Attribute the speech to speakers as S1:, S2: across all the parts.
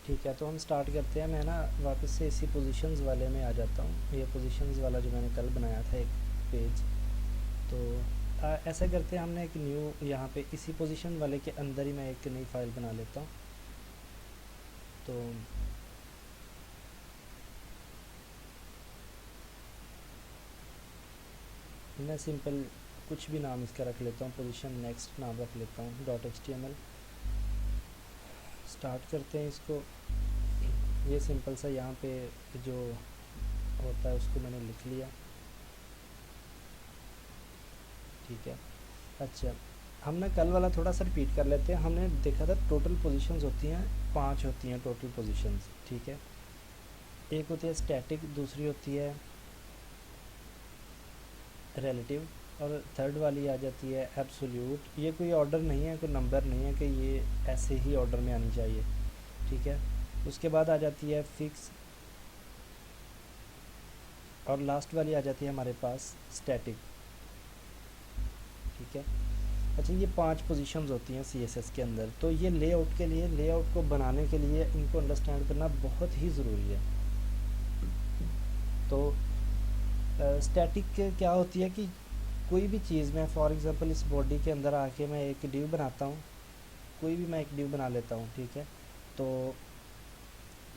S1: ठीक है, तो हम स्टार्ट करते हैं। मैं ना वापस से इसी पोजीशंस वाले में आ जाता हूँ। ये पोजीशंस वाला जो मैंने कल बनाया था एक पेज, तो ऐसा करते हैं, हमने एक न्यू यहाँ पे इसी पोजीशन वाले के अंदर ही मैं एक नई फाइल बना लेता हूँ। तो मैं सिंपल कुछ भी नाम इसका रख लेता हूँ, पोजीशन नेक्स्ट नाम रख लेता हूँ, .html। स्टार्ट करते हैं इसको। ये सिंपल सा यहाँ पे जो होता है उसको मैंने लिख लिया। ठीक है, अच्छा हम ना कल वाला थोड़ा सा रिपीट कर लेते हैं। हमने देखा था टोटल पोजीशंस होती हैं 5 होती हैं टोटल पोजीशंस। ठीक है, एक होती है स्टैटिक, दूसरी होती है रिलेटिव, और थर्ड वाली आ जाती है एब्सोल्यूट। ये कोई ऑर्डर नहीं है, कोई नंबर नहीं है कि ये ऐसे ही ऑर्डर में आनी चाहिए। ठीक है, उसके बाद आ जाती है फिक्स, और लास्ट वाली आ जाती है हमारे पास स्टैटिक। ठीक है, अच्छा ये 5 पोजीशंस होती हैं CSS के अंदर। तो ये लेआउट के लिए, लेआउट को बनाने के लिए इनको अंडरस्टैंड करना बहुत ही ज़रूरी है। तो स्टैटिक क्या होती है कि कोई भी चीज़ में, फॉर एग्जांपल इस बॉडी के अंदर आके मैं एक डिव बनाता हूँ, कोई भी मैं एक डिव बना लेता हूँ। ठीक है, तो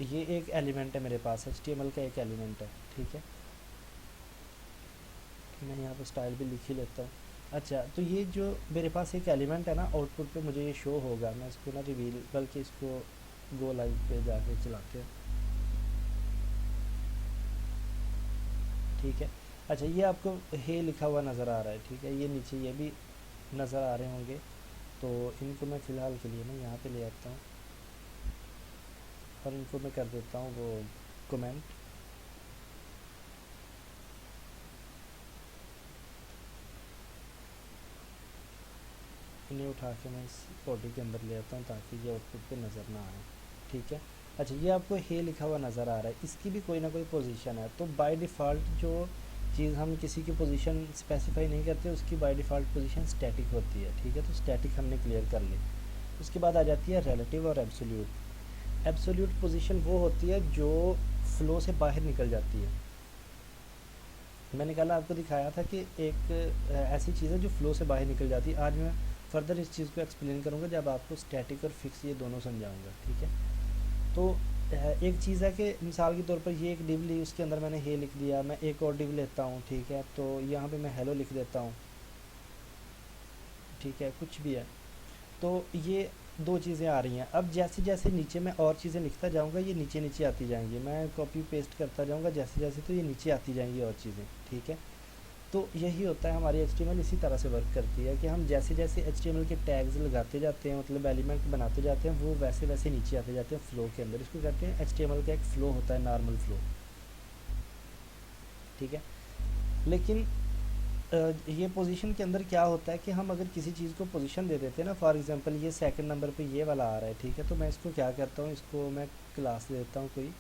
S1: ये एक एलिमेंट है मेरे पास, HTML का एक एलिमेंट है। ठीक है, मैं यहाँ पर स्टाइल भी लिख ही लेता हूँ। अच्छा, तो ये जो मेरे पास एक एलिमेंट है ना, आउटपुट पे मुझे ये शो होगा। मैं इसको ना रिवील, बल्कि इसको गो लाइव पे जाके चलाते हैं। ठीक है, अच्छा ये आपको हे लिखा हुआ नज़र आ रहा है। ठीक है, ये नीचे ये भी नज़र आ रहे होंगे। तो इनको मैं फ़िलहाल के लिए ना यहाँ पे ले आता हूँ, और इनको मैं कर देता हूँ वो कमेंट। इन्हें उठा के मैं इस बॉडी के अंदर ले आता हूँ ताकि ये आउटपुट पे नज़र ना आए। ठीक है, अच्छा ये आपको हे लिखा हुआ नज़र आ रहा है, इसकी भी कोई ना कोई पोजीशन है। तो बाय डिफ़ॉल्ट जो चीज़ हम किसी की पोजीशन स्पेसिफाई नहीं करते, उसकी बाय डिफ़ॉल्ट पोजीशन स्टैटिक होती है। ठीक है, तो स्टैटिक हमने क्लियर कर ली। उसके बाद आ जाती है रिलेटिव और एब्सोल्यूट। एब्सोल्यूट पोजीशन वो होती है जो फ्लो से बाहर निकल जाती है। मैंने कल आपको दिखाया था कि एक ऐसी चीज़ है जो फ्लो से बाहर निकल जाती है। आज मैं फर्दर इस चीज़ को एक्सप्लेन करूँगा जब आपको स्टैटिक और फिक्स ये दोनों समझाऊँगा। ठीक है, तो एक चीज़ है कि मिसाल के तौर पर ये एक डिव ली, उसके अंदर मैंने हे लिख दिया। मैं एक और डिव लेता हूँ। ठीक है, तो यहाँ पे मैं हेलो लिख देता हूँ। ठीक है, कुछ भी है, तो ये दो चीज़ें आ रही हैं। अब जैसे जैसे नीचे मैं और चीज़ें लिखता जाऊँगा, ये नीचे नीचे आती जाएंगी। मैं कॉपी पेस्ट करता जाऊँगा जैसे जैसे, तो ये नीचे आती जाएंगी और चीज़ें। ठीक है, तो यही होता है हमारी HTML इसी तरह से वर्क करती है कि हम जैसे जैसे HTML के टैग्स लगाते जाते हैं, मतलब एलिमेंट बनाते जाते हैं, वो वैसे वैसे नीचे आते जाते हैं फ्लो के अंदर। इसको कहते हैं HTML का एक फ़्लो होता है, नॉर्मल फ़्लो। ठीक है, लेकिन ये पोजीशन के अंदर क्या होता है कि हम अगर किसी चीज़ को पोजीशन दे देते हैं ना, फॉर एग्जांपल ये सेकंड नंबर पे ये वाला आ रहा है। ठीक है, तो मैं इसको क्या करता हूँ, इसको मैं क्लास देता हूँ, कोई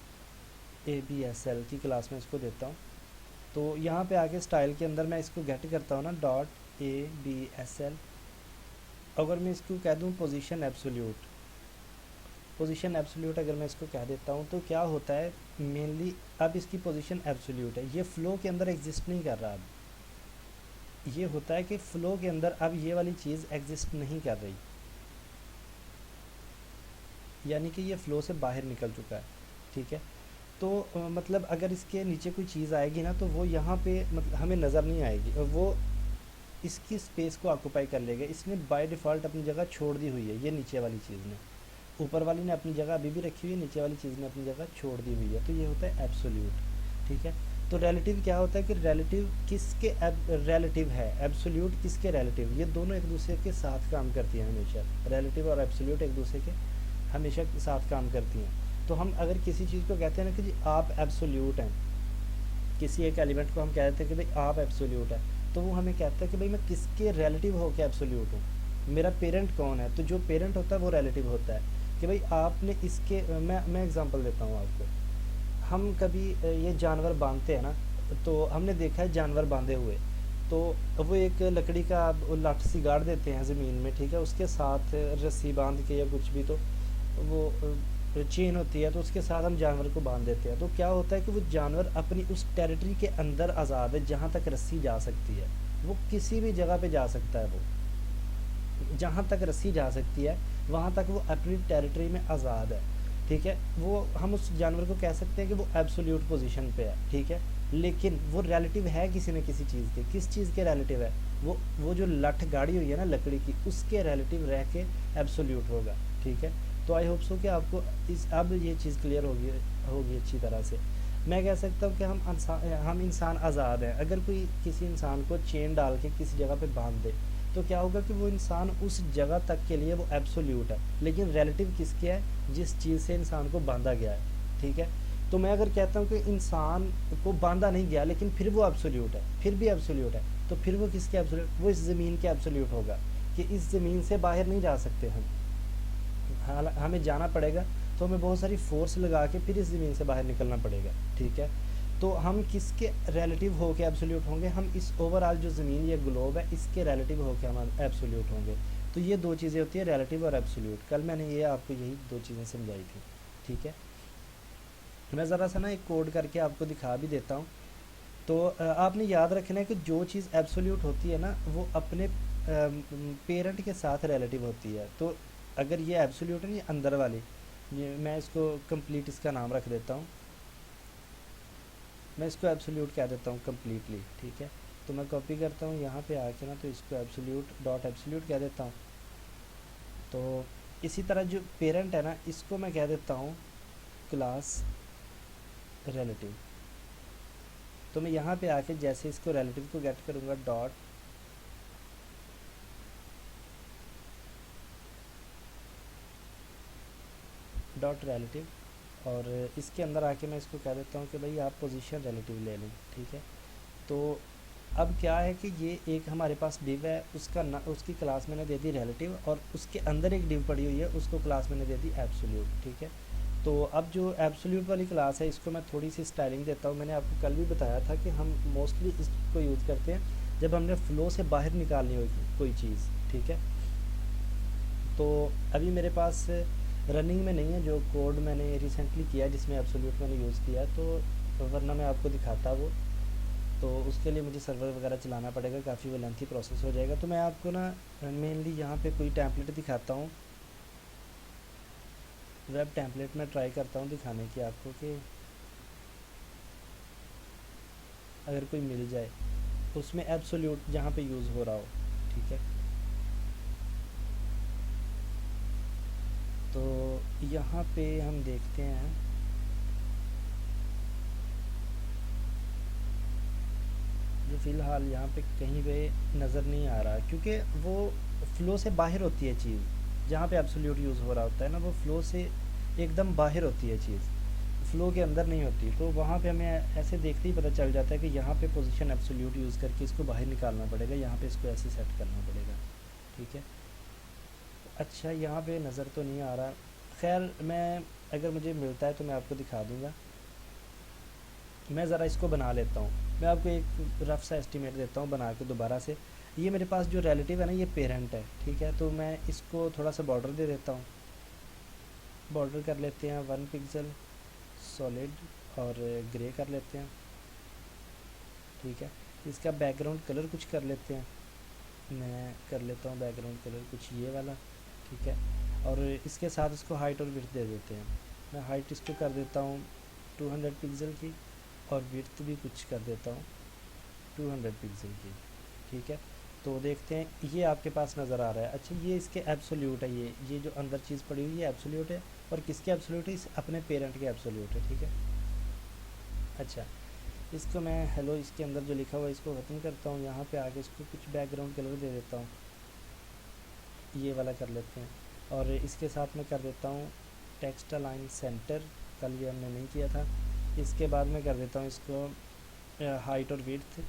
S1: ABSL की क्लास में इसको देता हूँ। तो यहाँ पे आके स्टाइल के अंदर मैं इसको गेट करता हूँ ना, .ABSL। अगर मैं इसको कह दूँ पोजीशन एब्सोल्यूट, पोजीशन एब्सोल्यूट अगर मैं इसको कह देता हूँ, तो क्या होता है मेनली, अब इसकी पोजीशन एब्सोल्यूट है, ये फ़्लो के अंदर एग्जिस्ट नहीं कर रहा। अब ये होता है कि फ़्लो के अंदर अब ये वाली चीज़ एग्जिस्ट नहीं कर रही, यानी कि ये फ़्लो से बाहर निकल चुका है। ठीक है, तो मतलब अगर इसके नीचे कोई चीज़ आएगी ना, तो वो यहाँ पे मतलब हमें नज़र नहीं आएगी, और वो इसकी स्पेस को ऑक्यूपाई कर लेगा। इसने बाय डिफ़ॉल्ट अपनी जगह छोड़ दी हुई है, ये नीचे वाली चीज़ ने। ऊपर वाली ने अपनी जगह अभी भी रखी हुई है, नीचे वाली चीज़ ने अपनी जगह छोड़ दी हुई है। तो ये होता है एब्सोल्यूट। ठीक है, तो रिलेटिव क्या होता है कि रिलेटिव किसके रिलेटिव है, एब्सोल्यूट किसके रिलेटिव, ये दोनों एक दूसरे के साथ काम करती हैं हमेशा। रिलेटिव और एब्सोल्यूट एक दूसरे के हमेशा साथ काम करती हैं। तो हम अगर किसी चीज़ को कहते हैं ना कि जी आप एब्सोल्यूट हैं, किसी एक एलिमेंट को हम कह देते हैं कि भाई आप एब्सोल्यूट है, तो वो हमें कहता है कि भाई मैं किसके रिलेटिव होकर एब्सोल्यूट हूँ, मेरा पेरेंट कौन है। तो जो पेरेंट होता है वो रिलेटिव होता है कि भाई आपने इसके, मैं एग्जांपल देता हूँ आपको। हम कभी ये जानवर बांधते हैं ना, तो हमने देखा है जानवर बांधे हुए, तो वो एक लकड़ी का लठ सी गाड़ देते हैं ज़मीन में। ठीक है, उसके साथ रस्सी बांध के या कुछ भी, तो वो चेन होती है तो उसके साथ हम जानवर को बांध देते हैं, तो क्या होता है कि वो जानवर अपनी उस टेरिटरी के अंदर आज़ाद है जहाँ तक रस्सी जा सकती है। वो किसी भी जगह पे जा सकता है, वो जहाँ तक रस्सी जा सकती है वहाँ तक वो अपनी टेरिटरी में आज़ाद है। ठीक है, वो हम उस जानवर को कह सकते हैं कि वो एब्सोल्यूट पोजीशन पे है। ठीक है, लेकिन वो रिलेटिव है किसी न किसी चीज़ के। किस चीज़ के रिलेटिव है? वो जो लठ गाड़ी हुई है ना लकड़ी की, उसके रिलेटिव रह के एब्सोल्यूट होगा। ठीक है, तो आई होप सो कि आपको इस अब ये चीज़ क्लियर होगी अच्छी तरह से। मैं कह सकता हूँ कि हम इंसान आज़ाद हैं। अगर कोई किसी इंसान को चेन डाल के किसी जगह पे बांध दे तो क्या होगा कि वो इंसान उस जगह तक के लिए वो एब्सोल्यूट है, लेकिन रिलेटिव किसके है? जिस चीज़ से इंसान को बांधा गया है। ठीक है, तो मैं अगर कहता हूँ कि इंसान को बांधा नहीं गया लेकिन फिर वो एब्सोल्यूट है, फिर भी एब्सोल्यूट है, तो फिर वो किसके एब्सोल्यूट? वो इस ज़मीन के एब्सोल्यूट होगा कि इस ज़मीन से बाहर नहीं जा सकते हम। हमें जाना पड़ेगा तो हमें बहुत सारी फोर्स लगा के फिर इस ज़मीन से बाहर निकलना पड़ेगा। ठीक है, तो हम किसके रिलेटिव हो के एब्सोल्यूट होंगे? हम इस ओवरऑल जो ज़मीन या ग्लोब है इसके रिलेटिव हो के हम एब्सोल्यूट होंगे। तो ये दो चीज़ें होती है, रिलेटिव और एब्सोल्यूट। कल मैंने ये आपको यही दो चीज़ें समझाई थी। ठीक है, मैं ज़रा सा ना एक कोड करके आपको दिखा भी देता हूँ। तो आपने याद रखना है कि जो चीज़ एब्सोल्यूट होती है ना वो अपने पेरेंट के साथ रिलेटिव होती है। तो अगर ये एब्सोल्यूट है, ये अंदर वाली, ये मैं इसको कंप्लीट इसका नाम रख देता हूँ। मैं इसको एब्सोल्यूट कह देता हूँ कम्प्लीटली। ठीक है, तो मैं कॉपी करता हूँ यहाँ पे आके ना, तो इसको एब्सोल्यूट डॉट एब्सोल्यूट कह देता हूँ। तो इसी तरह जो पेरेंट है ना इसको मैं कह देता हूँ क्लास रिलेटिव। तो मैं यहाँ पे आके जैसे इसको रिलेटिव को गेट करूँगा डॉट रिलेटिव, और इसके अंदर आके मैं इसको कह देता हूँ कि भाई आप पोजीशन रिलेटिव ले लें। ठीक है, तो अब क्या है कि ये एक हमारे पास डिव है, उसका ना उसकी क्लास मैंने दे दी रिलेटिव, और उसके अंदर एक डिव पड़ी हुई है, उसको क्लास मैंने दे दी एब्सोल्यूट। ठीक है, तो अब जो एब्सोल्यूट वाली क्लास है इसको मैं थोड़ी सी स्टाइलिंग देता हूँ। मैंने आपको कल भी बताया था कि हम मोस्टली इसको यूज़ करते हैं जब हमने फ़्लो से बाहर निकालनी होगी कोई चीज़। ठीक है, तो अभी मेरे पास रनिंग में नहीं है जो कोड मैंने रिसेंटली किया है जिसमें एब्सोल्यूट मैंने यूज़ किया है, तो वरना मैं आपको दिखाता वो। तो उसके लिए मुझे सर्वर वगैरह चलाना पड़ेगा, काफ़ी वो लेंथी प्रोसेस हो जाएगा। तो मैं आपको ना मेनली यहाँ पे कोई टेम्पलेट दिखाता हूँ, वेब टेम्पलेट में ट्राई करता हूँ दिखाने की आपको कि अगर कोई मिल जाए उसमें एब्सोल्यूट जहाँ पे यूज़ हो रहा हो। ठीक है, तो यहाँ पे हम देखते हैं जो फ़िलहाल यहाँ पे कहीं पे नज़र नहीं आ रहा, क्योंकि वो फ़्लो से बाहर होती है चीज़। जहाँ पे एब्सोल्यूट यूज़ हो रहा होता है ना वो फ़्लो से एकदम बाहर होती है चीज़, फ़्लो के अंदर नहीं होती। तो वहाँ पे हमें ऐसे देखते ही पता चल जाता है कि यहाँ पे पोजीशन एब्सोल्यूट यूज़ करके इसको बाहर निकालना पड़ेगा, यहाँ पे इसको ऐसे सेट करना पड़ेगा। ठीक है, अच्छा यहाँ पे नज़र तो नहीं आ रहा। खैर मैं अगर मुझे मिलता है तो मैं आपको दिखा दूँगा। मैं ज़रा इसको बना लेता हूँ, मैं आपको एक रफ सा एस्टिमेट देता हूँ बना के दोबारा से। ये मेरे पास जो रिलेटिव है ना ये पेरेंट है। ठीक है, तो मैं इसको थोड़ा सा बॉर्डर दे देता हूँ। बॉर्डर कर लेते हैं 1 पिक्सल सॉलिड और ग्रे कर लेते हैं। ठीक है, इसका बैकग्राउंड कलर कुछ कर लेते हैं, मैं कर लेता हूँ बैकग्राउंड कलर कुछ ये वाला। ठीक है, और इसके साथ इसको हाइट और विड्थ दे देते हैं। मैं हाइट इसको कर देता हूँ 200 पिक्सल की, और विड्थ भी कुछ कर देता हूँ 200 पिक्सल की। ठीक है, तो देखते हैं ये आपके पास नज़र आ रहा है। अच्छा ये इसके एब्सोल्यूट है, ये जो अंदर चीज़ पड़ी हुई है एब्सोल्यूट है, और किसके एब्सोल्यूट है? इस अपने पेरेंट के एब्सोल्यूट है। ठीक है, अच्छा इसको मैं हेलो इसके अंदर जो लिखा हुआ है इसको ख़त्म करता हूँ, यहाँ पे आके इसको कुछ बैकग्राउंड कलर दे देता हूँ, ये वाला कर लेते हैं। और इसके साथ मैं कर देता हूँ टेक्स्ट अलाइन सेंटर, कल ये हमने नहीं किया था। इसके बाद मैं कर देता हूँ इसको हाइट और विड्थ,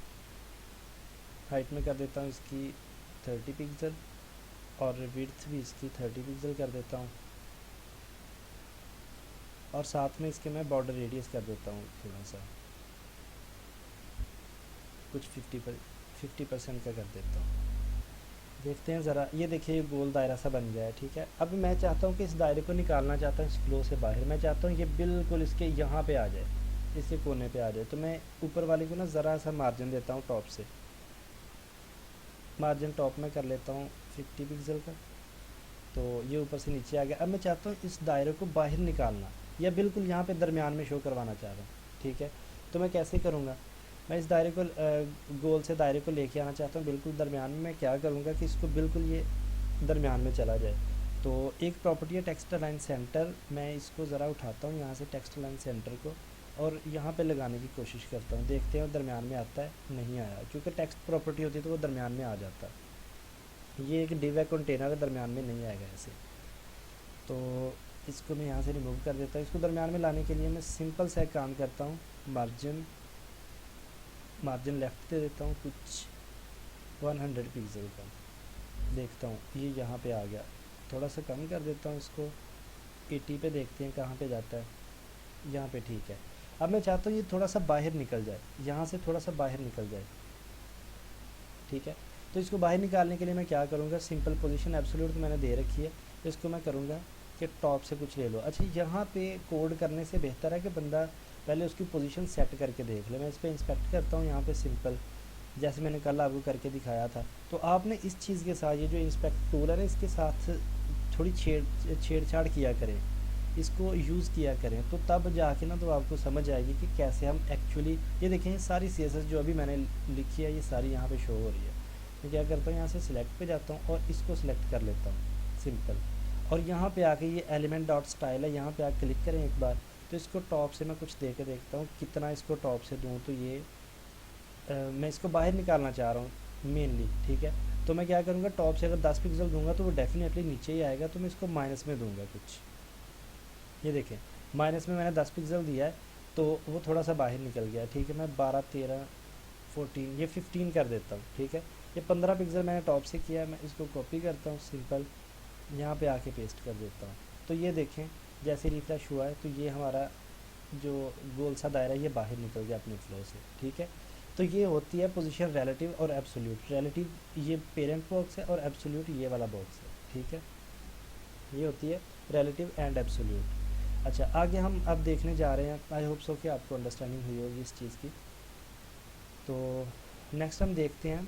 S1: हाइट में कर देता हूँ इसकी 30 पिक्सल, और विड्थ भी इसकी 30 पिक्सल कर देता हूँ, और साथ में इसके मैं बॉर्डर रेडियस कर देता हूँ थोड़ा सा, कुछ 50% का कर देता हूँ। देखते हैं ज़रा, ये देखिए ये गोल दायरा सा बन गया है, ठीक है। अब मैं चाहता हूँ कि इस दायरे को निकालना चाहता हूँ इस फ्लो से बाहर, मैं चाहता हूँ ये बिल्कुल इसके यहाँ पे आ जाए, इसके कोने पे आ जाए। तो मैं ऊपर वाले को ना ज़रा सा मार्जिन देता हूँ टॉप से, मार्जिन टॉप में कर लेता हूँ 50 पिक्सल का। तो ये ऊपर से नीचे आ गया। अब मैं चाहता हूँ इस दायरे को बाहर निकालना, या बिल्कुल यहाँ पे दरमियान में शो करवाना चाह रहा हूँ, ठीक है। तो मैं कैसे करूँगा, मैं इस दायरे को गोल से दायरे को लेके आना चाहता हूँ बिल्कुल दरमियान में। मैं क्या करूँगा कि इसको बिल्कुल ये दरमियान में चला जाए। तो एक प्रॉपर्टी है टेक्स्ट अलाइन सेंटर, मैं इसको ज़रा उठाता हूँ यहाँ से टेक्स्ट अलाइन सेंटर को, और यहाँ पे लगाने की कोशिश करता हूँ। देखते हैं वो दरमियान में आता है, नहीं आया। क्योंकि टेक्स्ट प्रॉपर्टी होती है तो वो दरमियान में आ जाता है। ये एक डिव है कंटेनर है, दरमियान में नहीं आएगा ऐसे। तो इसको मैं यहाँ से रिमूव कर देता हूँ। इसको दरमियान में लाने के लिए मैं सिंपल सा एक काम करता हूँ, मार्जिन लेफ़्ट दे देता हूँ कुछ 100 पिक्सल का। देखता हूँ ये यहाँ पे आ गया, थोड़ा सा कम कर देता हूँ इसको 80 पे, देखते हैं कहाँ पे जाता है। यहाँ पे ठीक है। अब मैं चाहता हूँ ये थोड़ा सा बाहर निकल जाए, यहाँ से थोड़ा सा बाहर निकल जाए, ठीक है। तो इसको बाहर निकालने के लिए मैं क्या करूँगा, सिंपल पोजीशन एब्सोल्यूट तो मैंने दे रखी है, तो इसको मैं करूँगा कि टॉप से कुछ ले लो। अच्छा, यहाँ पे कोड करने से बेहतर है कि बंदा पहले उसकी पोजीशन सेट करके देख ले। मैं इस पर इंस्पेक्ट करता हूँ, यहाँ पे सिंपल जैसे मैंने कल आपको करके दिखाया था। तो आपने इस चीज़ के साथ, ये जो इंस्पेक्ट टूल है ना, इसके साथ थोड़ी छेड़छाड़ किया करें, इसको यूज़ किया करें, तो तब जाके ना तो आपको समझ आएगी कि कैसे हम एक्चुअली, ये देखें सारी CSS जो अभी मैंने लिखी है ये सारी यहाँ पे शो हो रही है। मैं क्या करता हूँ, यहाँ से सिलेक्ट पे जाता हूँ और इसको सिलेक्ट कर लेता हूँ सिंपल, और यहाँ पे आके ये एलिमेंट डॉट स्टाइल है, यहाँ पे आके क्लिक करें एक बार। तो इसको टॉप से मैं कुछ दे के देखता हूँ कितना इसको टॉप से दूँ। तो ये मैं इसको बाहर निकालना चाह रहा हूँ मेनली, ठीक है। तो मैं क्या करूँगा, टॉप से अगर 10 पिक्सल दूंगा तो वो डेफिनेटली नीचे ही आएगा। तो मैं इसको माइनस में दूंगा कुछ, ये देखें माइनस में मैंने 10 पिक्सल दिया है तो वो थोड़ा सा बाहर निकल गया, ठीक है। मैं 12, 13, 14, ये 15 कर देता हूँ, ठीक है। ये 15 पिक्सल मैंने टॉप से किया है, मैं इसको कॉपी करता हूँ सिंपल, यहाँ पे आके पेस्ट कर देता हूँ। तो ये देखें जैसे रिफ्रेश हुआ है तो ये हमारा जो गोल सा दायरा है ये बाहर निकल गया अपने फ्लो से, ठीक है। तो ये होती है पोजीशन रिलेटिव और एब्सोल्यूट। रिलेटिव ये पेरेंट बॉक्स है और एब्सोल्यूट ये वाला बॉक्स है, ठीक है। ये होती है रिलेटिव एंड एब्सोल्यूट। अच्छा, आगे हम अब देखने जा रहे हैं, आई होप सो कि आपको अंडरस्टैंडिंग हुई होगी इस चीज़ की। तो नेक्स्ट हम देखते हैं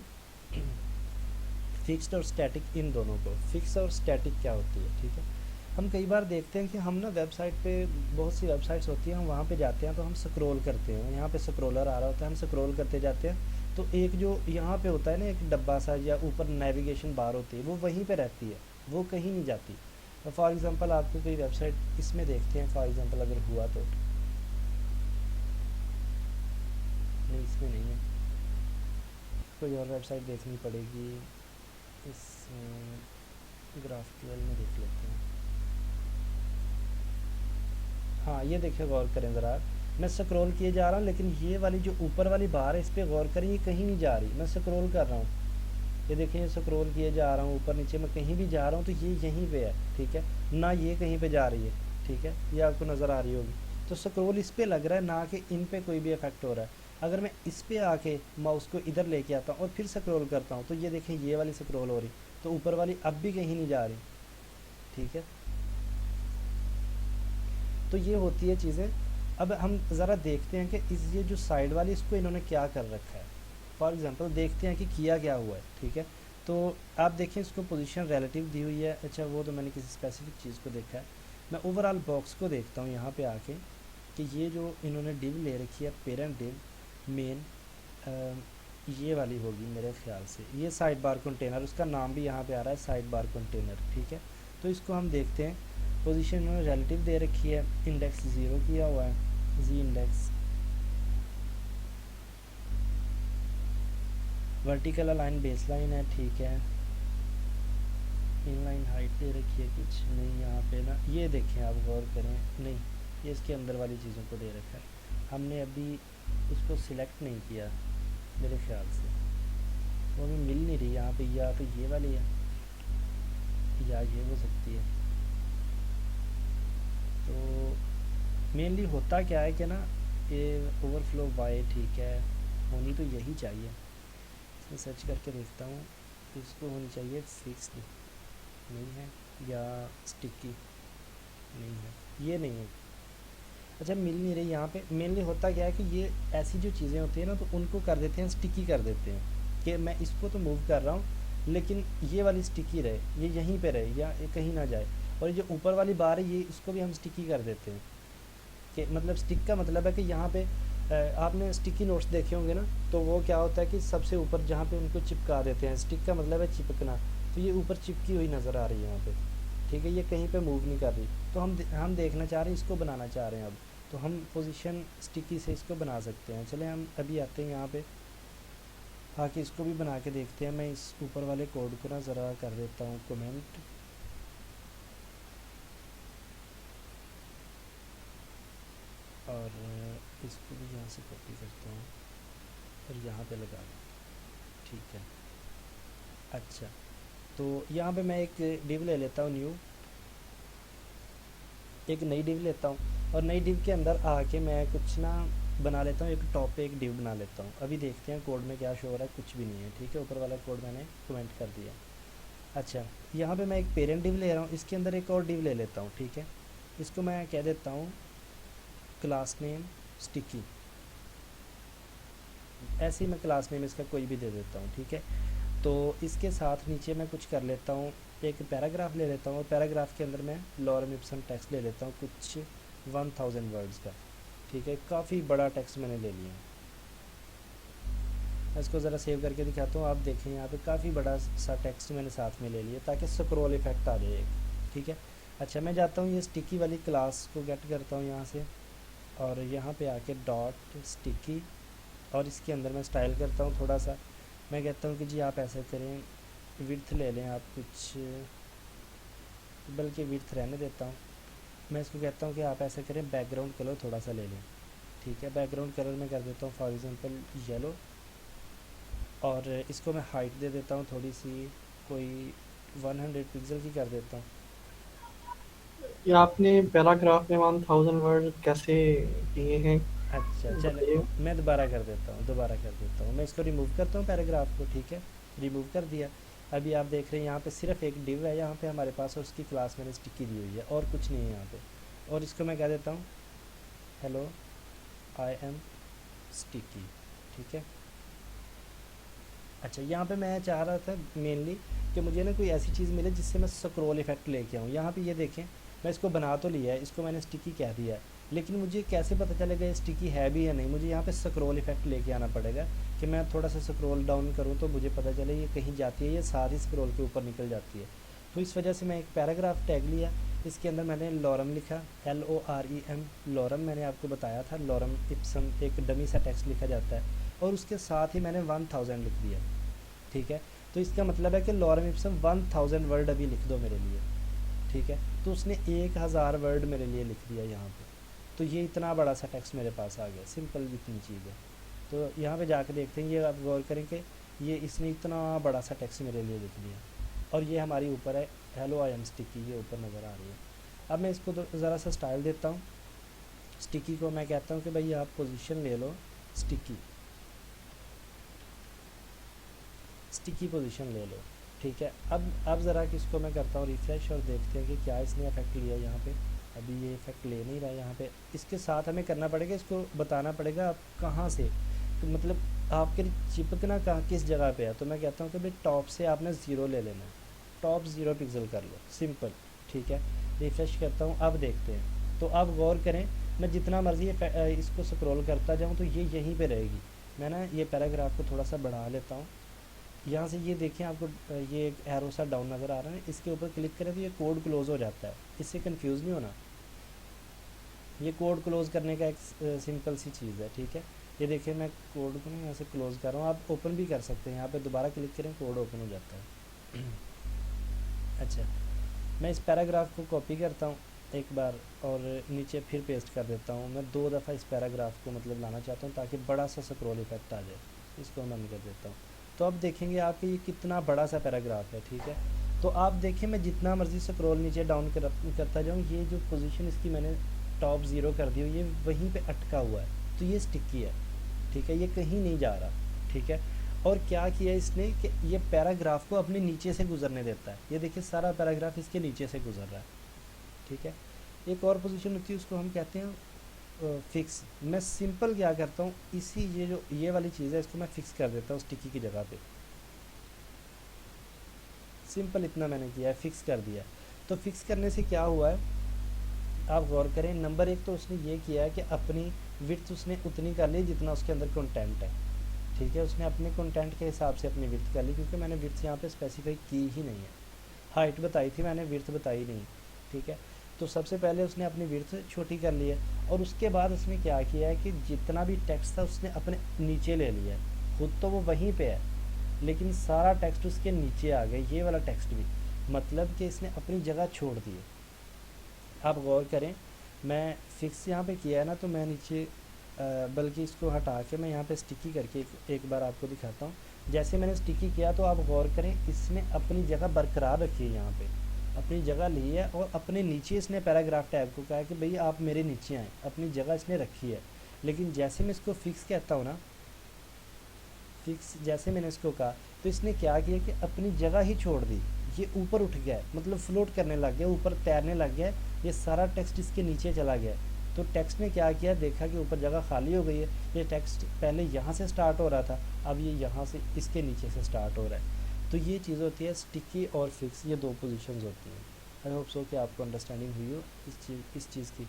S1: फिक्स्ड और स्टैटिक, इन दोनों को। फिक्स और स्टैटिक क्या होती है, ठीक है। हम कई बार देखते हैं कि हम ना वेबसाइट पे, बहुत सी वेबसाइट्स होती हैं, हम वहाँ पे जाते हैं तो हम स्क्रॉल करते हैं, यहाँ पे स्क्रॉलर आ रहा होता है, हम स्क्रॉल करते जाते हैं। तो एक जो यहाँ पे होता है ना एक डब्बा सा या ऊपर नेविगेशन बार होती है, वो वहीं पे रहती है, वो कहीं नहीं जाती। तो फॉर एग्ज़ाम्पल आपको कोई वेबसाइट इसमें देखते हैं, फॉर एग्ज़ाम्पल अगर हुआ तो, नहीं इसमें नहीं है, कोई और वेबसाइट देखनी पड़ेगी। इस ग्राफक्यूएल में देख लेते हैं। हाँ ये देखिए, गौर करें ज़रा, मैं स्क्रॉल किए जा रहा हूँ लेकिन ये वाली जो ऊपर वाली बार है इस पर गौर करें, ये कहीं नहीं जा रही। मैं स्क्रॉल कर रहा हूँ, ये देखिए स्क्रॉल किए जा रहा हूँ ऊपर नीचे, मैं कहीं भी जा रहा हूँ तो ये यहीं पे है, ठीक है ना, ये कहीं पे जा रही है, ठीक है, ये आपको नज़र आ रही होगी। तो स्क्रॉल इस पर लग रहा है ना कि इन पे कोई भी इफेक्ट हो रहा है। अगर मैं इस पर आके माउस को इधर लेके आता हूँ और फिर स्क्रॉल करता हूँ तो ये देखें ये वाली स्क्रॉल हो रही, तो ऊपर वाली अब भी कहीं नहीं जा रही, ठीक है। तो ये होती है चीज़ें। अब हम ज़रा देखते हैं कि इस ये जो साइड वाली इसको इन्होंने क्या कर रखा है। फॉर एग्ज़ाम्पल देखते हैं कि किया क्या हुआ है, ठीक है। तो आप देखें इसको पोजीशन रिलेटिव दी हुई है। अच्छा, वो तो मैंने किसी स्पेसिफिक चीज़ को देखा है। मैं ओवरऑल बॉक्स को देखता हूँ यहाँ पे आके कि ये जो इन्होंने डिव ले रखी है, पेरेंट डिव मेन, ये वाली होगी मेरे ख्याल से, ये साइड बार कंटेनर, उसका नाम भी यहाँ पे आ रहा है साइड बार कंटेनर, ठीक है। तो इसको हम देखते हैं, पोजीशन में रिलेटिव दे रखी है, इंडेक्स 0 किया हुआ है, जी इंडेक्स, वर्टिकल अलाइन बेसलाइन है, ठीक है। इनलाइन हाइट दे रखी है कुछ, नहीं यहाँ पे ना, ये देखें आप गौर करें, नहीं ये इसके अंदर वाली चीज़ों को दे रखा है, हमने अभी उसको सिलेक्ट नहीं किया मेरे ख्याल से, वो हमें मिल नहीं रही यहाँ पे, या तो ये वाली है या ये हो सकती है। तो मेनली होता क्या है कि ना, ये ओवरफ्लो वाई, ठीक है, होनी तो यही चाहिए। इसमें सर्च करके देखता हूँ, इसको होनी चाहिए फिक्स्ड, नहीं है, या स्टिकी, नहीं है, ये नहीं है। अच्छा, मिल नहीं रही यहाँ पे। मेनली होता क्या है कि ये ऐसी जो चीज़ें होती हैं ना, तो उनको कर देते हैं स्टिकी कर देते हैं, कि मैं इसको तो मूव कर रहा हूँ लेकिन ये वाली स्टिकी रहे, ये यहीं पे रहे या ये कहीं ना जाए। और ये जो ऊपर वाली बार है, ये इसको भी हम स्टिकी कर देते हैं। कि मतलब स्टिक का मतलब है कि यहाँ पे आपने स्टिकी नोट्स देखे होंगे ना, तो वो क्या होता है कि सबसे ऊपर जहाँ पे उनको चिपका देते हैं। स्टिक का मतलब है चिपकना, तो ये ऊपर चिपकी हुई नज़र आ रही है यहाँ पे, ठीक है, ये कहीं पे मूव नहीं कर रही। तो हम देखना चाह रहे हैं, इसको बनाना चाह रहे हैं अब, तो हम पोजीशन स्टिकी से इसको बना सकते हैं। चले हम अभी आते हैं यहाँ पे, आके इसको भी बना के देखते हैं। मैं इस ऊपर वाले कोड को ना ज़रा कर देता हूँ कमेंट, और इसको भी यहाँ से कॉपी करता हूँ और यहाँ पे लगा दूँ, ठीक है। अच्छा, तो यहाँ पे मैं एक डिव ले लेता हूँ, न्यू, एक नई डिव लेता हूँ, और नई डिव के अंदर आके मैं कुछ ना बना लेता हूँ। एक टॉप पे एक डिव बना लेता हूँ। अभी देखते हैं कोड में क्या शो हो रहा है, कुछ भी नहीं है, ठीक है। ऊपर वाला कोड मैंने कमेंट कर दिया। अच्छा, यहाँ पे मैं एक पेरेंट डिव ले रहा हूँ, इसके अंदर एक और डिव ले लेता हूँ, ठीक है। इसको मैं कह देता हूँ क्लास नेम स्टिकी, ऐसे ही मैं क्लास नेम इसका कोई भी दे देता हूँ, ठीक है। तो इसके साथ नीचे मैं कुछ कर लेता हूँ, एक पैराग्राफ ले लेता हूँ, और पैराग्राफ के अंदर मैं लॉरेम इप्सन टेक्स्ट ले लेता हूँ, कुछ 1000 वर्ड्स का, ठीक है। काफ़ी बड़ा टेक्स्ट मैंने ले लिया। मैं इसको ज़रा सेव करके दिखाता हूँ। आप देखें यहाँ पे काफ़ी बड़ा सा टेक्स्ट मैंने साथ में ले लिया, ताकि स्क्रॉल इफेक्ट आ जाए एक, ठीक है। अच्छा, मैं जाता हूँ ये स्टिकी वाली क्लास को गेट करता हूँ यहाँ से, और यहाँ पे आके डॉट स्टिकी, और इसके अंदर मैं स्टाइल करता हूँ थोड़ा सा। मैं कहता हूँ कि जी आप ऐसे करें, विड्थ ले लें आप कुछ, बल्कि विड्थ रहने देता हूँ। मैं इसको कहता हूँ कि आप ऐसे करें, बैकग्राउंड कलर थोड़ा सा ले लें, ठीक है। बैकग्राउंड कलर मैं कर देता हूँ फॉर एग्ज़ाम्पल येलो, और इसको मैं हाइट दे देता हूँ थोड़ी सी, कोई 100 पिक्सल की कर देता हूँ।
S2: ये आपने पैराग्राफ में 1000 वर्ड कैसे किए हैं,
S1: अच्छा, चले,
S2: बताइए।
S1: मैं दोबारा कर देता हूँ, दोबारा कर देता हूँ। मैं इसको रिमूव करता हूँ पैराग्राफ को, ठीक है, रिमूव कर दिया। अभी आप देख रहे हैं यहाँ पे सिर्फ एक डिव है यहाँ पे हमारे पास, और उसकी क्लास मैंने स्टिकी दी हुई है, और कुछ नहीं है यहाँ पे। और इसको मैं कह देता हूँ हेलो आई एम स्टिकी, ठीक है। अच्छा, यहाँ पे मैं चाह रहा था मेनली कि मुझे ना कोई ऐसी चीज़ मिले जिससे मैं स्क्रॉल इफेक्ट लेके आऊँ। यहाँ पे ये देखें, मैं इसको बना तो लिया है, इसको मैंने स्टिकी कह दिया है, लेकिन मुझे कैसे पता चलेगा ये स्टिकी है भी या नहीं। मुझे यहाँ पे स्क्रॉल इफेक्ट लेके आना पड़ेगा, कि मैं थोड़ा सा स्क्रॉल डाउन करूँ तो मुझे पता चले ये कहीं जाती है, ये सारी स्क्रॉल के ऊपर निकल जाती है। तो इस वजह से मैं एक पैराग्राफ टैग लिया, इसके अंदर मैंने लॉरम लिखा, LOREM, लॉरम मैंने आपको बताया था, लॉरम इप्सम एक डमी सा टेक्स्ट लिखा जाता है, और उसके साथ ही मैंने 1000 लिख दिया, ठीक है। तो इसका मतलब है कि लॉरम इप्सम 1000 वर्ड अभी लिख दो मेरे लिए, ठीक है। तो उसने 1000 वर्ड मेरे लिए लिख दिया यहाँ पे। तो ये इतना बड़ा सा टेक्स्ट मेरे पास आ गया, सिंपल इतनी चीज़ है। तो यहाँ पे जाके देखते हैं, ये आप गौर करें कि ये इसने इतना बड़ा सा टेक्स्ट मेरे लिए लिख दिया, और ये हमारी ऊपर है हेलो आई एम स्टिकी, ये ऊपर नज़र आ रही है। अब मैं इसको ज़रा सा स्टाइल देता हूँ। स्टिकी को मैं कहता हूँ कि भाई आप पोजीशन ले लो स्टिकी, स्टिकी पोजीशन ले लो, ठीक है। अब ज़रा किसको मैं करता हूँ रिफ़्रेश, और देखते हैं कि क्या इसने इफेक्ट लिया यहाँ पे। अभी ये इफेक्ट ले नहीं रहा यहाँ पे। इसके साथ हमें करना पड़ेगा, इसको बताना पड़ेगा आप कहाँ से, तो मतलब आपके चिपकना कहाँ किस जगह पे है। तो मैं कहता हूँ कि भाई टॉप से आपने ज़ीरो ले लेना है, टॉप 0 पिक्सल कर लो, सिंपल, ठीक है। रिफ़्रेश करता हूँ, अब देखते हैं। तो अब गौर करें, मैं जितना मर्ज़ी इसको स्क्रॉल करता जाऊँ तो ये यहीं पे रहेगी। मैं ना ये पैराग्राफ को थोड़ा सा बढ़ा लेता हूँ। यहाँ से ये देखें, आपको ये एक एरो सा डाउन नज़र आ रहा है, इसके ऊपर क्लिक करें तो ये कोड क्लोज़ हो जाता है। इससे कंफ्यूज नहीं होना, ये कोड क्लोज़ करने का एक सिंपल सी चीज़ है, ठीक है। ये देखिए, मैं कोड को ना यहाँ से क्लोज़ कर रहा हूँ, आप ओपन भी कर सकते हैं। यहाँ पे दोबारा क्लिक करें, कोड ओपन हो जाता है। अच्छा, मैं इस पैराग्राफ को कॉपी करता हूँ एक बार, और नीचे फिर पेस्ट कर देता हूँ। मैं 2 दफ़ा इस पैराग्राफ को मतलब लाना चाहता हूँ, ताकि बड़ा सा स्क्रॉल इफेक्ट आ जाए। इसको बंद कर देता हूँ। तो अब देखेंगे आप कि ये कितना बड़ा सा पैराग्राफ है, ठीक है। तो आप देखें, मैं जितना मर्ज़ी स्क्रॉल नीचे डाउन करता जाऊँ, ये जो पोजीशन इसकी मैंने टॉप 0 कर दी हुई, ये वहीं पे अटका हुआ है, तो ये स्टिकी है, ठीक है, ये कहीं नहीं जा रहा, ठीक है। और क्या किया इसने कि ये पैराग्राफ को अपने नीचे से गुजरने देता है। ये देखिए सारा पैराग्राफ इसके नीचे से गुजर रहा है, ठीक है। एक और पोजीशन होती है, उसको हम कहते हैं फिक्स। मैं सिंपल क्या करता हूँ, इसी ये जो ये वाली चीज़ है इसको मैं फिक्स कर देता हूँ स्टिकी की जगह पे। सिंपल इतना मैंने किया है, फिक्स कर दिया। तो फिक्स करने से क्या हुआ है, आप गौर करें। नंबर एक तो उसने ये किया है कि अपनी विड्थ उसने उतनी कर ली जितना उसके अंदर कंटेंट है, ठीक है। उसने अपने कंटेंट के हिसाब से अपनी विड्थ कर ली, क्योंकि मैंने विड्थ यहाँ पे स्पेसिफाई की ही नहीं है। हाइट बताई थी मैंने, विड्थ बताई नहीं, ठीक है। तो सबसे पहले उसने अपनी विड्थ छोटी कर ली है, और उसके बाद उसने क्या किया है कि जितना भी टेक्स्ट था उसने अपने नीचे ले लिया है। खुद तो वो वहीं पे है, लेकिन सारा टेक्स्ट उसके नीचे आ गया, ये वाला टेक्स्ट भी। मतलब कि इसने अपनी जगह छोड़ दी है। आप गौर करें, मैं फिक्स यहाँ पे किया है ना, तो मैं नीचे बल्कि इसको हटा के मैं यहाँ पे स्टिकी करके एक बार आपको दिखाता हूँ। जैसे मैंने स्टिकी किया तो आप गौर करें, इसने अपनी जगह बरकरार रखी है, यहाँ पे अपनी जगह ली है, और अपने नीचे इसने पैराग्राफ टैग को कहा है कि भाई आप मेरे नीचे आएँ, अपनी जगह इसने रखी है। लेकिन जैसे मैं इसको फिक्स कहता हूँ ना, फिक्स जैसे मैंने इसको कहा, तो इसने क्या किया कि अपनी जगह ही छोड़ दी। ये ऊपर उठ गया है, मतलब फ्लोट करने लग गया, ऊपर तैरने लग गया है। ये सारा टेक्स्ट इसके नीचे चला गया। तो टेक्स्ट ने क्या किया, देखा कि ऊपर जगह खाली हो गई है। ये टेक्स्ट पहले यहाँ से स्टार्ट हो रहा था, अब ये यहाँ से इसके नीचे से स्टार्ट हो रहा है। तो ये चीज़ होती है स्टिकी और फिक्स, ये दो पोजीशंस होती हैं। आई होप सो कि आपको अंडरस्टैंडिंग हुई हो इस चीज़ की।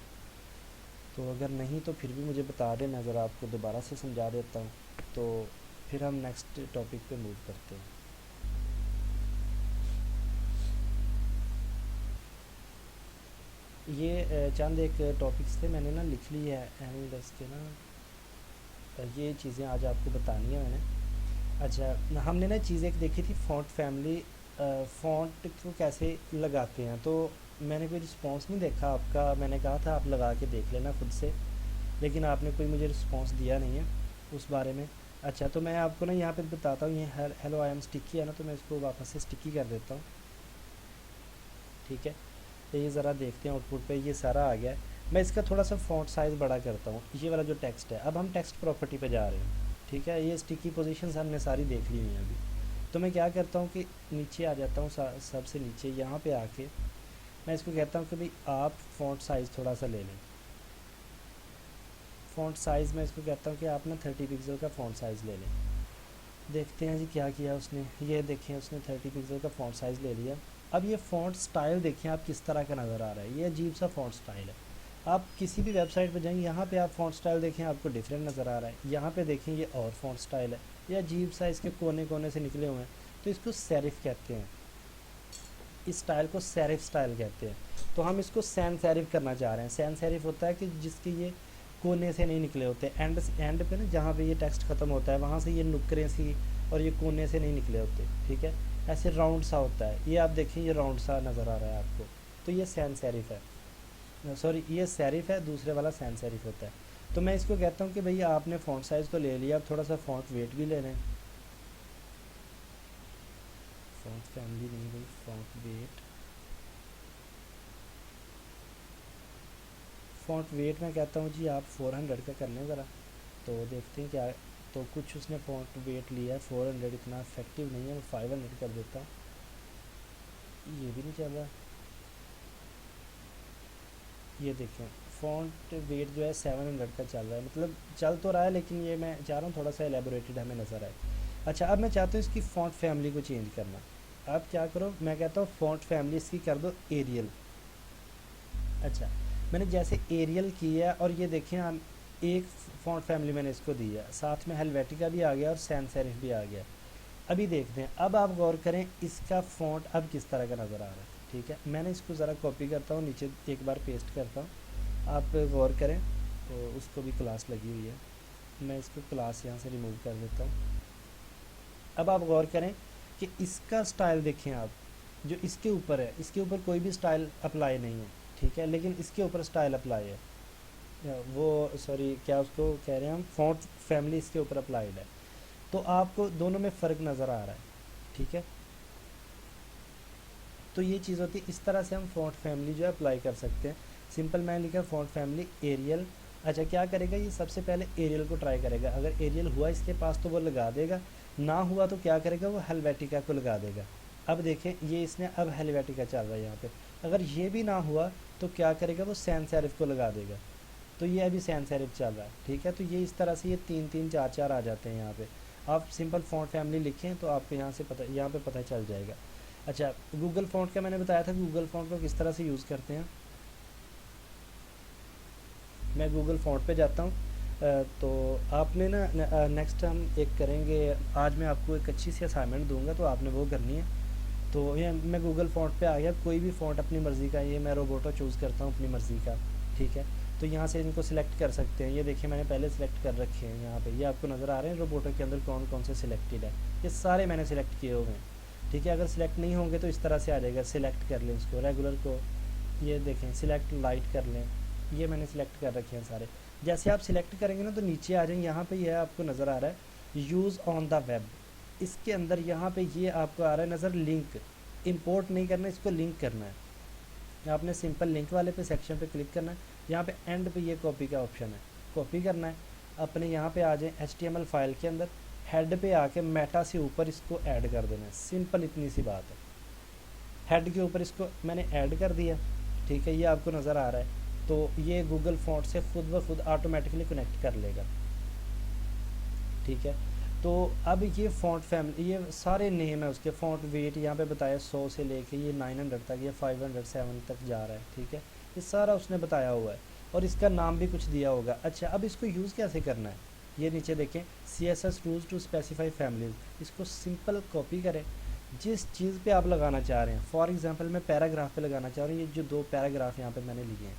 S1: तो अगर नहीं तो फिर भी मुझे बता दें, मैं ज़रा आपको दोबारा से समझा देता हूँ। तो फिर हम नेक्स्ट टॉपिक पे मूव करते हैं। ये चंद एक टॉपिक्स थे, मैंने ना लिख ली है एंड इसके ना ये चीज़ें आज आपको बतानी है मैंने। अच्छा, हमने ना चीज़ एक देखी थी, फ़ॉन्ट फैमिली, फ़ॉन्ट को कैसे लगाते हैं। तो मैंने कोई रिस्पांस नहीं देखा आपका, मैंने कहा था आप लगा के देख लेना खुद से, लेकिन आपने कोई मुझे रिस्पांस दिया नहीं है उस बारे में। अच्छा, तो मैं आपको ना यहाँ पे बताता हूँ, ये हेलो आई एम स्टिकी है ना, तो मैं इसको वापस से स्टिकी कर देता हूँ, ठीक है। तो ये ज़रा देखते हैं आउटपुट पे, ये सारा आ गया है। मैं इसका थोड़ा सा फ़ॉन्ट साइज़ बड़ा करता हूँ, ये वाला जो टेक्स्ट है। अब हम टेक्स्ट प्रॉपर्टी पे जा रहे हैं, ठीक है। ये स्टिकी पोजीशंस हमने सारी देख ली हुई हैं अभी। तो मैं क्या करता हूँ कि नीचे आ जाता हूँ, सबसे नीचे यहाँ पे आके मैं इसको कहता हूँ कि भाई आप फ़ॉन्ट साइज़ थोड़ा सा ले लें। फ़ॉन्ट साइज़ मैं इसको कहता हूँ कि आप ना 30 पिक्सल का फ़ॉन्ट साइज़ ले लें। देखते हैं जी क्या किया उसने। ये देखें, उसने 30 पिक्सल का फ़ॉन्ट साइज़ ले लिया। अब ये फ़ॉन्ट स्टाइल देखें आप किस तरह का नज़र आ रहा है, ये अजीब सा फ़ॉन्ट स्टाइल है। आप किसी भी वेबसाइट पर जाएंगे, यहाँ पे आप फ़ॉन्ट स्टाइल देखें, आपको डिफरेंट नज़र आ रहा है। यहाँ पे देखें ये और फ़ॉन्ट स्टाइल है, ये अजीब सा इसके कोने कोने से निकले हुए हैं। तो इसको सेरिफ कहते हैं, इस स्टाइल को सेरिफ स्टाइल कहते हैं। तो हम इसको सैन सेरिफ करना चाह रहे हैं। सैन सेरिफ होता है कि जिसके ये कोने से नहीं निकले होते, एंड पे ना जहाँ पे ये टेक्स्ट ख़त्म होता है वहाँ से ये नुकरें सी और ये कोने से नहीं निकले होते, ठीक है। ऐसे राउंड सा होता है, ये आप देखें, ये राउंड सा नज़र आ रहा है आपको। तो ये सैन सेरिफ है, सॉरी ये सेरिफ है, दूसरे वाला सैन सेरिफ होता है। तो मैं इसको कहता हूँ कि भैया आपने फ़ॉन्ट साइज़ तो ले लिया, अब थोड़ा सा फ़ॉन्ट वेट भी ले लें। फ़ॉन्ट फैमिली नहीं भाई, फ़ॉन्ट वेट। फ़ॉन्ट वेट मैं कहता हूँ जी आप 400 का कर लें ज़रा, तो देखते हैं क्या। तो कुछ उसने फ़ॉन्ट वेट लिया है 400, इतना इफेक्टिव नहीं है, मैं 500 कर देता हूँ। ये भी नहीं चल रहा, ये देखें फ़ॉन्ट वेट जो है 700 का चल रहा है, मतलब चल तो रहा है, लेकिन ये मैं चाह रहा हूँ थोड़ा सा एलेबोरेटेड हमें नज़र आए। अच्छा, अब मैं चाहता हूँ इसकी फ़ॉन्ट फैमिली को चेंज करना। अब क्या करो, मैं कहता हूँ फ़ॉन्ट फैमिली इसकी कर दो एरियल। अच्छा, मैंने जैसे एरियल किया है, और ये देखें हम एक फ़ॉन्ट फैमिली मैंने इसको दी है, साथ में हेलवेटिका भी आ गया और सैन सेरिफ भी आ गया। अभी देखते हैं, अब आप गौर करें इसका फ़ॉन्ट अब किस तरह का नज़र आ रहा है, ठीक है। मैंने इसको ज़रा कॉपी करता हूँ, नीचे एक बार पेस्ट करता हूँ, आप गौर करें। तो उसको भी क्लास लगी हुई है, मैं इसको क्लास यहाँ से रिमूव कर देता हूँ। अब आप गौर करें कि इसका स्टाइल देखें आप, जो इसके ऊपर है, इसके ऊपर कोई भी स्टाइल अप्लाई नहीं है, ठीक है, लेकिन इसके ऊपर स्टाइल अप्लाई है। वो सॉरी क्या उसको कह रहे हैं हम, फ़ॉन्ट फैमिली इसके ऊपर अप्लाइड है। तो आपको दोनों में फ़र्क नज़र आ रहा है, ठीक है। तो ये चीज़ होती है, इस तरह से हम फ़ॉन्ट फैमिली जो है अप्लाई कर सकते हैं। सिंपल मैंने लिखा फ़ॉन्ट फैमिली एरियल। अच्छा, क्या करेगा ये, सबसे पहले एरियल को ट्राई करेगा, अगर एरियल हुआ इसके पास तो वो लगा देगा, ना हुआ तो क्या करेगा, वो हेलवेटिका को लगा देगा। अब देखें ये इसने अब हेलवेटिका चल रहा है यहाँ पे। अगर ये भी ना हुआ तो क्या करेगा, वो सैन सेरिफ को लगा देगा। तो ये अभी सैन सेरिफ चल रहा है, ठीक है। तो ये इस तरह से ये तीन तीन चार चार आ जाते हैं यहाँ पे। आप सिंपल फ़ॉन्ट फैमिली लिखें तो आपको यहाँ पे पता चल जाएगा। अच्छा, गूगल फ़ॉन्ट का मैंने बताया था, गूगल फ़ॉन्ट को किस तरह से यूज़ करते हैं। मैं गूगल फ़ॉन्ट पे जाता हूँ। तो आपने ना नेक्स्ट हम एक करेंगे, आज मैं आपको एक अच्छी सी असाइनमेंट दूंगा तो आपने वो करनी है। तो ये मैं गूगल फ़ॉन्ट पे आ गया, कोई भी फ़ॉन्ट अपनी मर्ज़ी का, ये मैं रोबोटो चूज़ करता हूँ अपनी मर्ज़ी का, ठीक है। तो यहाँ से इनको सिलेक्ट कर सकते हैं। ये देखिए मैंने पहले सिलेक्ट कर रखे हैं यहाँ पे, ये आपको नज़र आ रहे हैं रोबोटो के अंदर कौन कौन से सिलेक्टेड है। ये सारे मैंने सिलेक्ट किए हुए हैं, ठीक है। अगर सिलेक्ट नहीं होंगे तो इस तरह से आ जाएगा, सिलेक्ट कर लें इसको, रेगुलर को, ये देखें सिलेक्ट लाइट कर लें। ये मैंने सिलेक्ट कर रखे हैं सारे। जैसे आप सिलेक्ट करेंगे ना तो नीचे आ जाएंगे, यहाँ पे ये आपको नज़र आ रहा है यूज़ ऑन द वेब। इसके अंदर यहाँ पे ये आपको आ रहा है नज़र, लिंक। इंपोर्ट नहीं करना, इसको लिंक करना है। आपने सिंपल लिंक वाले पे सेक्शन पे क्लिक करना है। यहाँ पे एंड पे ये कॉपी का ऑप्शन है, कॉपी करना है। अपने यहाँ पे आ जाए HTML फाइल के अंदर, हेड पे आके मेटा से ऊपर इसको ऐड कर देना है। सिंपल इतनी सी बात है। हेड के ऊपर इसको मैंने ऐड कर दिया, ठीक है। ये आपको नज़र आ रहा है। तो ये गूगल फ़ॉन्ट से खुद ब खुद ऑटोमेटिकली कनेक्ट कर लेगा, ठीक है। तो अब ये फ़ॉन्ट फैमिली, ये सारे नेम है उसके। फ़ॉन्ट वेट यहाँ पे बताया 100 से लेके ये 900 तक, ये 507 तक जा रहा है, ठीक है। ये सारा उसने बताया हुआ है और इसका नाम भी कुछ दिया होगा। अच्छा, अब इसको यूज़ कैसे करना है, ये नीचे देखें CSS rules to specify families. इसको सिंपल कॉपी करें जिस चीज़ पे आप लगाना चाह रहे हैं। फॉर एग्जांपल मैं पैराग्राफ पे लगाना चाह रहा हूँ, ये जो 2 पैराग्राफ यहाँ पे मैंने लिए हैं,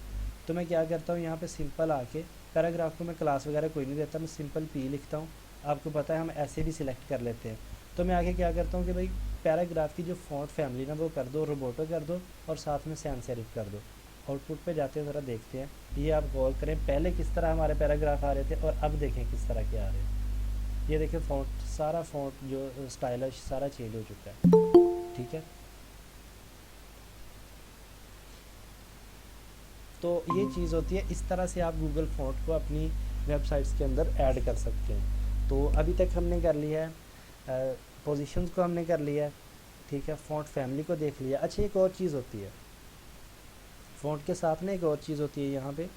S1: तो मैं क्या करता हूँ यहाँ पे सिंपल आके पैराग्राफ को मैं क्लास वगैरह कोई नहीं देता, मैं सिंपल P लिखता हूँ। आपको पता है हम ऐसे भी सिलेक्ट कर लेते हैं। तो मैं आगे क्या करता हूँ कि भाई पैराग्राफ की जो फ़ॉन्ट फैमिली ना वो कर दो, रोबोटो कर दो और साथ में सैन सेरिफ कर दो। आउटपुट पे जाते हैं, ज़रा देखते हैं। ये आप गौर करें पहले किस तरह हमारे पैराग्राफ आ रहे थे और अब देखें किस तरह के आ रहे हैं। ये देखिए फ़ॉन्ट, सारा फ़ॉन्ट जो स्टाइल है सारा चेंज हो चुका है, ठीक है। तो ये चीज़ होती है, इस तरह से आप गूगल फ़ॉन्ट को अपनी वेबसाइट्स के अंदर ऐड कर सकते हैं। तो अभी तक हमने कर लिया है, पोजीशंस को हमने कर लिया है, ठीक है। फ़ॉन्ट फैमिली को देख लिया। अच्छा, एक और चीज़ होती है फ़ॉन्ट के साथ ना, एक और चीज़ होती है यहाँ पे,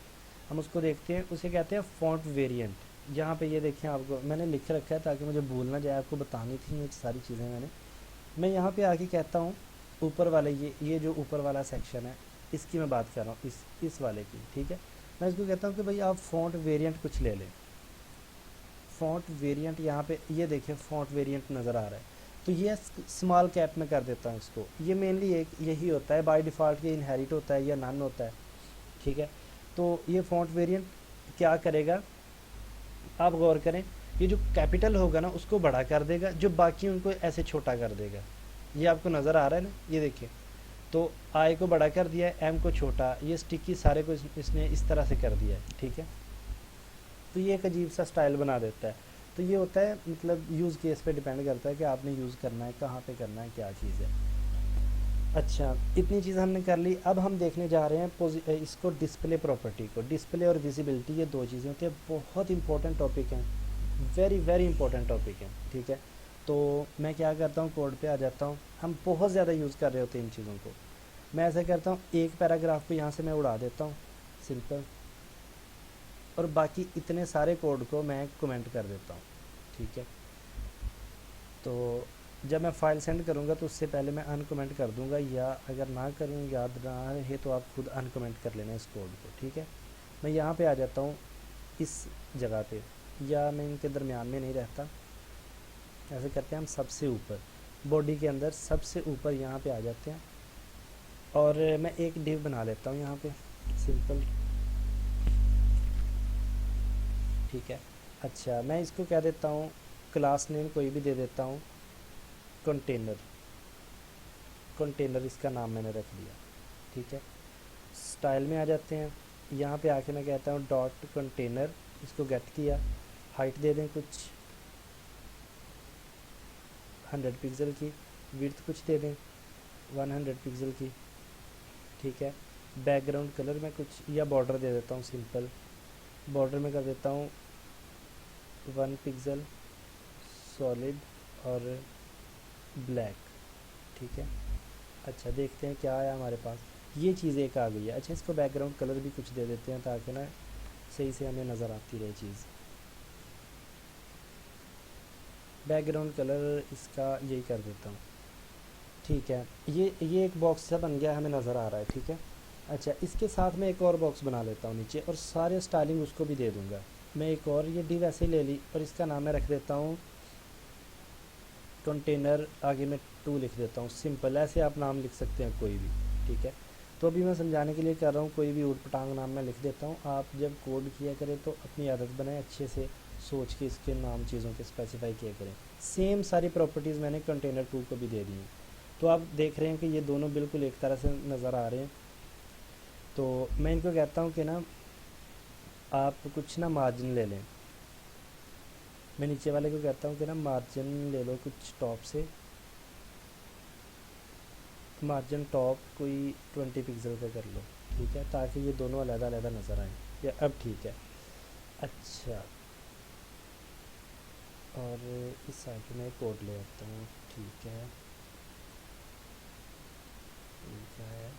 S1: हम उसको देखते हैं, उसे कहते हैं फ़ॉन्ट वेरिएंट। यहाँ पे ये देखें, आपको मैंने लिख रखा है ताकि मुझे भूल ना जाए, आपको बतानी थी ये सारी चीज़ें मैंने। मैं यहाँ पे आके कहता हूँ ऊपर वाले, ये जो ऊपर वाला सेक्शन है इसकी मैं बात कर रहा हूँ, इस वाले की, ठीक है। मैं इसको कहता हूँ कि भाई आप फ़ॉन्ट वेरिएंट कुछ ले लें। फ़ॉन्ट वेरिएंट यहाँ पे ये देखिए फ़ॉन्ट वेरिएंट नज़र आ रहा है। तो ये स्मॉल कैप में कर देता हूँ इसको। ये मेनली एक यही होता है, बाय डिफ़ॉल्ट ये इनहेरिट होता है या नन होता है, ठीक है। तो ये फ़ॉन्ट वेरिएंट क्या करेगा, आप गौर करें, ये जो कैपिटल होगा ना उसको बड़ा कर देगा, जो बाकी उनको ऐसे छोटा कर देगा। ये आपको नज़र आ रहा है ना, ये देखिए। तो आई को बड़ा कर दिया है, एम को छोटा, ये स्टिकी सारे को इसने इस तरह से कर दिया है, ठीक है। तो ये एक अजीब सा स्टाइल बना देता है। तो ये होता है, मतलब यूज़ केस पे डिपेंड करता है कि आपने यूज़ करना है, कहाँ पे करना है, क्या चीज़ है। अच्छा, इतनी चीज़ हमने कर ली। अब हम देखने जा रहे हैं इसको, डिस्प्ले प्रॉपर्टी को। डिस्प्ले और विजिबिलिटी ये दो चीज़ें होती हैं, बहुत इंपॉर्टेंट टॉपिक हैं, वेरी वेरी इंपॉर्टेंट टॉपिक हैं, ठीक है। तो मैं क्या करता हूँ, कोड पे आ जाता हूँ। हम बहुत ज़्यादा यूज़ कर रहे होते हैं इन चीज़ों को। मैं ऐसा करता हूँ, एक पैराग्राफ को यहाँ से मैं उड़ा देता हूँ सिंपल, और बाकी इतने सारे कोड को मैं कमेंट कर देता हूँ, ठीक है। तो जब मैं फ़ाइल सेंड करूँगा तो उससे पहले मैं अनकमेंट कर दूँगा, या अगर ना करूँ, याद ना रहे तो आप खुद अनकमेंट कर लेना इस कोड को, ठीक है। मैं यहाँ पे आ जाता हूँ इस जगह पे, या मैं इनके दरमियान में नहीं रहता। ऐसे करते हैं हम, सबसे ऊपर बॉडी के अंदर सबसे ऊपर यहाँ पे आ जाते हैं, और मैं एक डिव बना लेता हूँ यहाँ पे सिंपल, ठीक है। अच्छा, मैं इसको कह देता हूँ, क्लास नेम कोई भी दे देता हूँ, कंटेनर। कंटेनर इसका नाम मैंने रख दिया, ठीक है। स्टाइल में आ जाते हैं, यहाँ पे आके मैं कहता हूँ डॉट कंटेनर, इसको गेट किया। हाइट दे दें कुछ 100 पिक्सल की, विड्थ कुछ दे दें 100 पिक्सल की, ठीक है। बैकग्राउंड कलर में कुछ, या बॉर्डर दे देता हूँ सिंपल, बॉर्डर में कर देता हूँ 1 पिक्सल सॉलिड, और ब्लैक, ठीक है। अच्छा देखते हैं क्या आया हमारे पास। ये चीज़ एक आ गई है। अच्छा इसको बैकग्राउंड कलर भी कुछ दे देते हैं ताकि ना सही से हमें नज़र आती रहे चीज़। बैकग्राउंड कलर इसका यही कर देता हूँ, ठीक है। ये एक बॉक्स सा बन गया, हमें नज़र आ रहा है, ठीक है। अच्छा इसके साथ मैं एक और बॉक्स बना लेता हूँ नीचे और सारे स्टाइलिंग उसको भी दे दूँगा। मैं एक और ये डिव ऐसे ही ले ली और इसका नाम मैं रख देता हूँ कंटेनर, आगे मैं 2 लिख देता हूँ। सिंपल ऐसे आप नाम लिख सकते हैं कोई भी, ठीक है। तो अभी मैं समझाने के लिए कर रहा हूँ, कोई भी ऊट पटांग नाम मैं लिख देता हूँ। आप जब कोड किया करें तो अपनी आदत बनाएं, अच्छे से सोच के इसके नाम चीज़ों के स्पेसिफाई किया करें। सेम सारी प्रॉपर्टीज़ मैंने कंटेनर 2 को भी दे दी हैं। तो आप देख रहे हैं कि ये दोनों बिल्कुल एक तरह से नज़र आ रहे हैं। तो मैं इनको कहता हूँ कि ना आप कुछ ना मार्जिन ले लें। मैं नीचे वाले को कहता हूँ कि ना मार्जिन ले लो कुछ टॉप से, मार्जिन टॉप कोई 20 पिक्सल का कर लो, ठीक है, ताकि ये दोनों अलग-अलग नज़र आए। या अब ठीक है। अच्छा और इस साइड में कोड ले आता हूँ, ठीक है, ठीक है।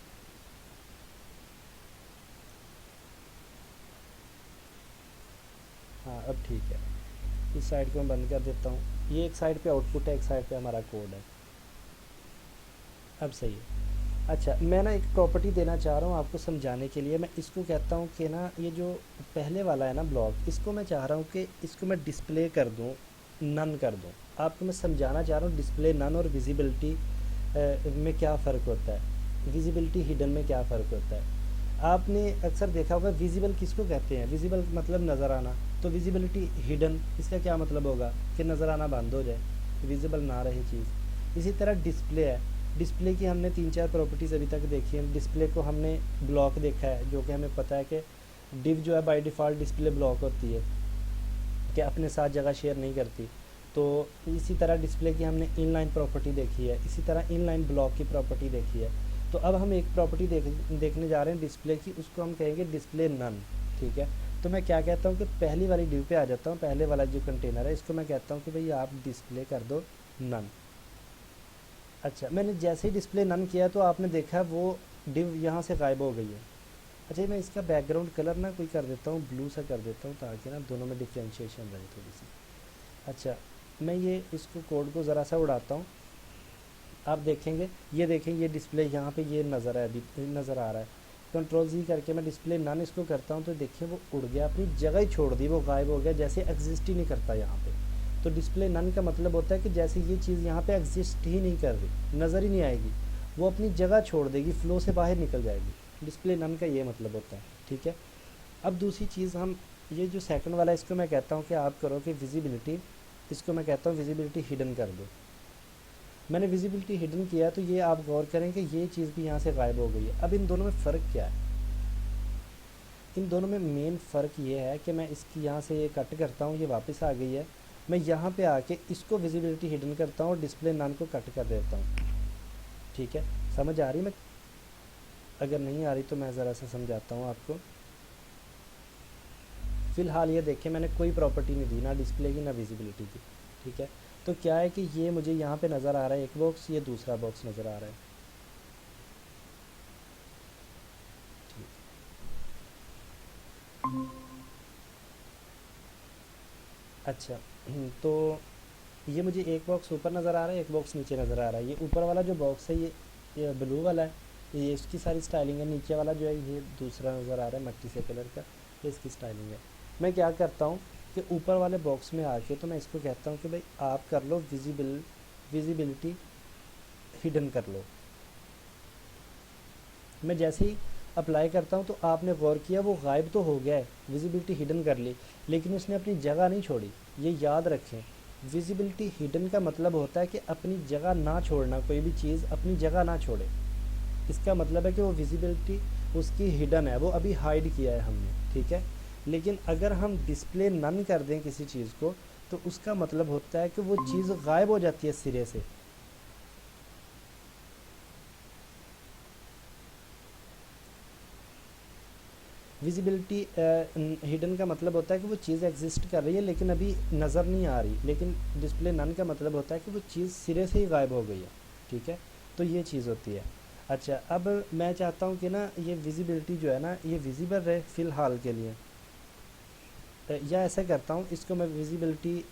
S1: हाँ अब ठीक है। इस साइड को मैं बंद कर देता हूँ। ये एक साइड पे आउटपुट है, एक साइड पे हमारा कोड है। अब सही है। अच्छा मैं ना एक प्रॉपर्टी देना चाह रहा हूँ आपको समझाने के लिए। मैं इसको कहता हूँ कि ना ये जो पहले वाला है ना ब्लॉक, इसको मैं चाह रहा हूँ कि इसको मैं डिस्प्ले कर दूँ, नन कर दूँ। आपको मैं समझाना चाह रहा हूँ डिस्प्ले नन और विजिबिलिटी में क्या फ़र्क होता है, विजिबिलिटी हिडन में क्या फ़र्क होता है। आपने अक्सर देखा होगा विजिबल किसको कहते हैं, विजिबल मतलब नज़र आना। तो विजिबिलिटी हिडन इसका क्या मतलब होगा कि नज़र आना बंद हो जाए, विजिबल ना रहे चीज़। इसी तरह डिस्प्ले है, डिस्प्ले की हमने 3-4 प्रॉपर्टीज़ अभी तक देखी हैं। डिस्प्ले को हमने ब्लॉक देखा है, जो कि हमें पता है कि डिव जो है बाय डिफ़ॉल्ट डिस्प्ले ब्लॉक होती है, कि अपने साथ जगह शेयर नहीं करती। तो इसी तरह डिस्प्ले की हमने इनलाइन प्रॉपर्टी देखी है, इसी तरह इनलाइन ब्लॉक की प्रॉपर्टी देखी है। तो अब हम एक प्रॉपर्टी देखने जा रहे हैं डिस्प्ले की, उसको हम कहेंगे डिस्प्ले नन, ठीक है। तो मैं क्या कहता हूँ कि पहली वाली डिव पे आ जाता हूँ, पहले वाला जो कंटेनर है इसको मैं कहता हूँ कि भाई आप डिस्प्ले कर दो नन। अच्छा मैंने जैसे ही डिस्प्ले नन किया तो आपने देखा वो डिव यहाँ से गायब हो गई है। अच्छा मैं इसका बैकग्राउंड कलर ना कोई कर देता हूँ, ब्लू सा कर देता हूँ ताकि ना दोनों में डिफ्रेंशिएशन रहे थोड़ी सी। अच्छा मैं ये इसको कोड को ज़रा सा उड़ाता हूँ, आप देखेंगे, ये देखें ये डिस्प्ले यहाँ पे ये नज़र है, अभी नज़र आ रहा है। कंट्रोल जी करके मैं डिस्प्ले नन इसको करता हूँ तो देखिए वो उड़ गया, अपनी जगह ही छोड़ दी, वो गायब हो गया, जैसे एग्जिस्ट ही नहीं करता यहाँ पे। तो डिस्प्ले नन का मतलब होता है कि जैसे ये चीज़ यहाँ पे एग्जिस्ट ही नहीं कर रही, नज़र ही नहीं आएगी, वो अपनी जगह छोड़ देगी, फ़्लो से बाहर निकल जाएगी। डिस्प्ले नन का ये मतलब होता है, ठीक है। अब दूसरी चीज़ हम ये जो सेकंड वाला इसको मैं कहता हूँ कि आप करो कि विजिबिलिटी, इसको मैं कहता हूँ विजिबिलिटी हिडन कर दो। मैंने विजिबिलिटी हिडन किया तो ये आप गौर करें कि ये चीज़ भी यहाँ से गायब हो गई है। अब इन दोनों में फ़र्क क्या है, इन दोनों में मेन फ़र्क ये है कि मैं इसकी यहाँ से ये कट करता हूँ, ये वापस आ गई है। मैं यहाँ पे आके इसको विजिबिलिटी हिडन करता हूँ और डिस्प्ले नन को कट कर देता हूँ, ठीक है। समझ आ रही, मैं अगर नहीं आ रही तो मैं ज़रा सा समझाता हूँ आपको। फ़िलहाल ये देखिए मैंने कोई प्रॉपर्टी नहीं दी, ना डिस्प्ले की ना विजिबिलिटी की, ठीक है। तो क्या है कि ये मुझे यहाँ पे नज़र आ रहा है एक बॉक्स, ये दूसरा बॉक्स नज़र आ रहा है, ठीक। अच्छा तो ये मुझे एक बॉक्स ऊपर नज़र आ रहा है, एक बॉक्स नीचे नज़र आ रहा है। ये ऊपर वाला जो बॉक्स है ये ब्लू वाला है, ये इसकी सारी स्टाइलिंग है। नीचे वाला जो है ये दूसरा नज़र आ रहा है मट्टी से कलर का, ये इसकी स्टाइलिंग है। मैं क्या करता हूँ कि ऊपर वाले बॉक्स में आके तो मैं इसको कहता हूँ कि भाई आप कर लो विजिबिलिटी हिडन कर लो। मैं जैसे ही अप्लाई करता हूँ तो आपने गौर किया वो गायब तो हो गया है, विजिबिलिटी हिडन कर ली, लेकिन उसने अपनी जगह नहीं छोड़ी। ये याद रखें, विजिबिलिटी हिडन का मतलब होता है कि अपनी जगह ना छोड़ना, कोई भी चीज़ अपनी जगह ना छोड़े। इसका मतलब है कि वो विजिबिलिटी उसकी हिडन है, वो अभी हाइड किया है हमने, ठीक है। लेकिन अगर हम डिस्प्ले नन कर दें किसी चीज़ को तो उसका मतलब होता है कि वो चीज़ गायब हो जाती है सिरे से। विजिबिलिटी हिडन का मतलब होता है कि वो चीज़ एग्जिस्ट कर रही है लेकिन अभी नज़र नहीं आ रही, लेकिन डिस्प्ले नन का मतलब होता है कि वो चीज़ सिरे से ही गायब हो गई है। ठीक है, तो ये चीज़ होती है। अच्छा, अब मैं चाहता हूँ कि ना ये विजिबिलिटी जो है ना ये विजिबल रहे फ़िलहाल के लिए, या ऐसा करता हूँ इसको मैं विजिबिलिटी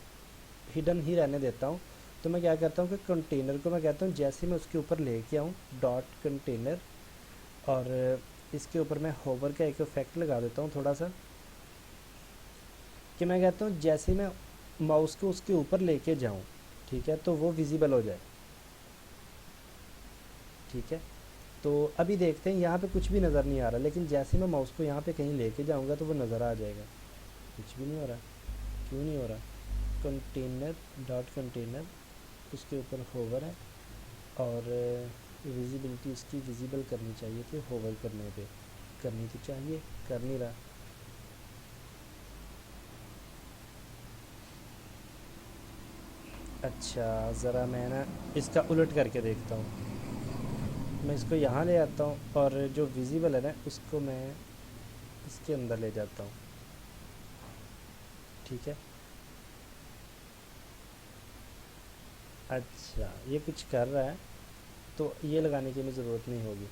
S1: हिडन ही रहने देता हूँ। तो मैं क्या करता हूँ कि कंटेनर को मैं कहता हूँ जैसे मैं उसके ऊपर लेके आऊँ डॉट कंटेनर, और इसके ऊपर मैं होवर का एक इफेक्ट लगा देता हूँ थोड़ा सा, कि मैं कहता हूँ जैसे मैं माउस को उसके ऊपर लेके जाऊँ, ठीक है, तो वो विजिबल हो जाए। ठीक है, तो अभी देखते हैं, यहाँ पे कुछ भी नज़र नहीं आ रहा, लेकिन जैसे मैं माउस को यहाँ पे कहीं लेके जाऊँगा तो वो नज़र आ जाएगा। कुछ भी नहीं हो रहा, क्यों नहीं हो रहा? कंटेनर डॉट कंटेनर, उसके ऊपर होवर है, और विजिबिलिटी उसकी विजिबल करनी चाहिए थी, होवर करने पे करनी तो चाहिए, कर नहीं रहा। अच्छा, ज़रा मैं ना इसका उलट करके देखता हूँ। मैं इसको यहाँ ले आता हूँ और जो विजिबल है ना उसको मैं इसके अंदर ले जाता हूँ। ठीक है, अच्छा ये कुछ कर रहा है, तो ये लगाने की हमें ज़रूरत नहीं होगी।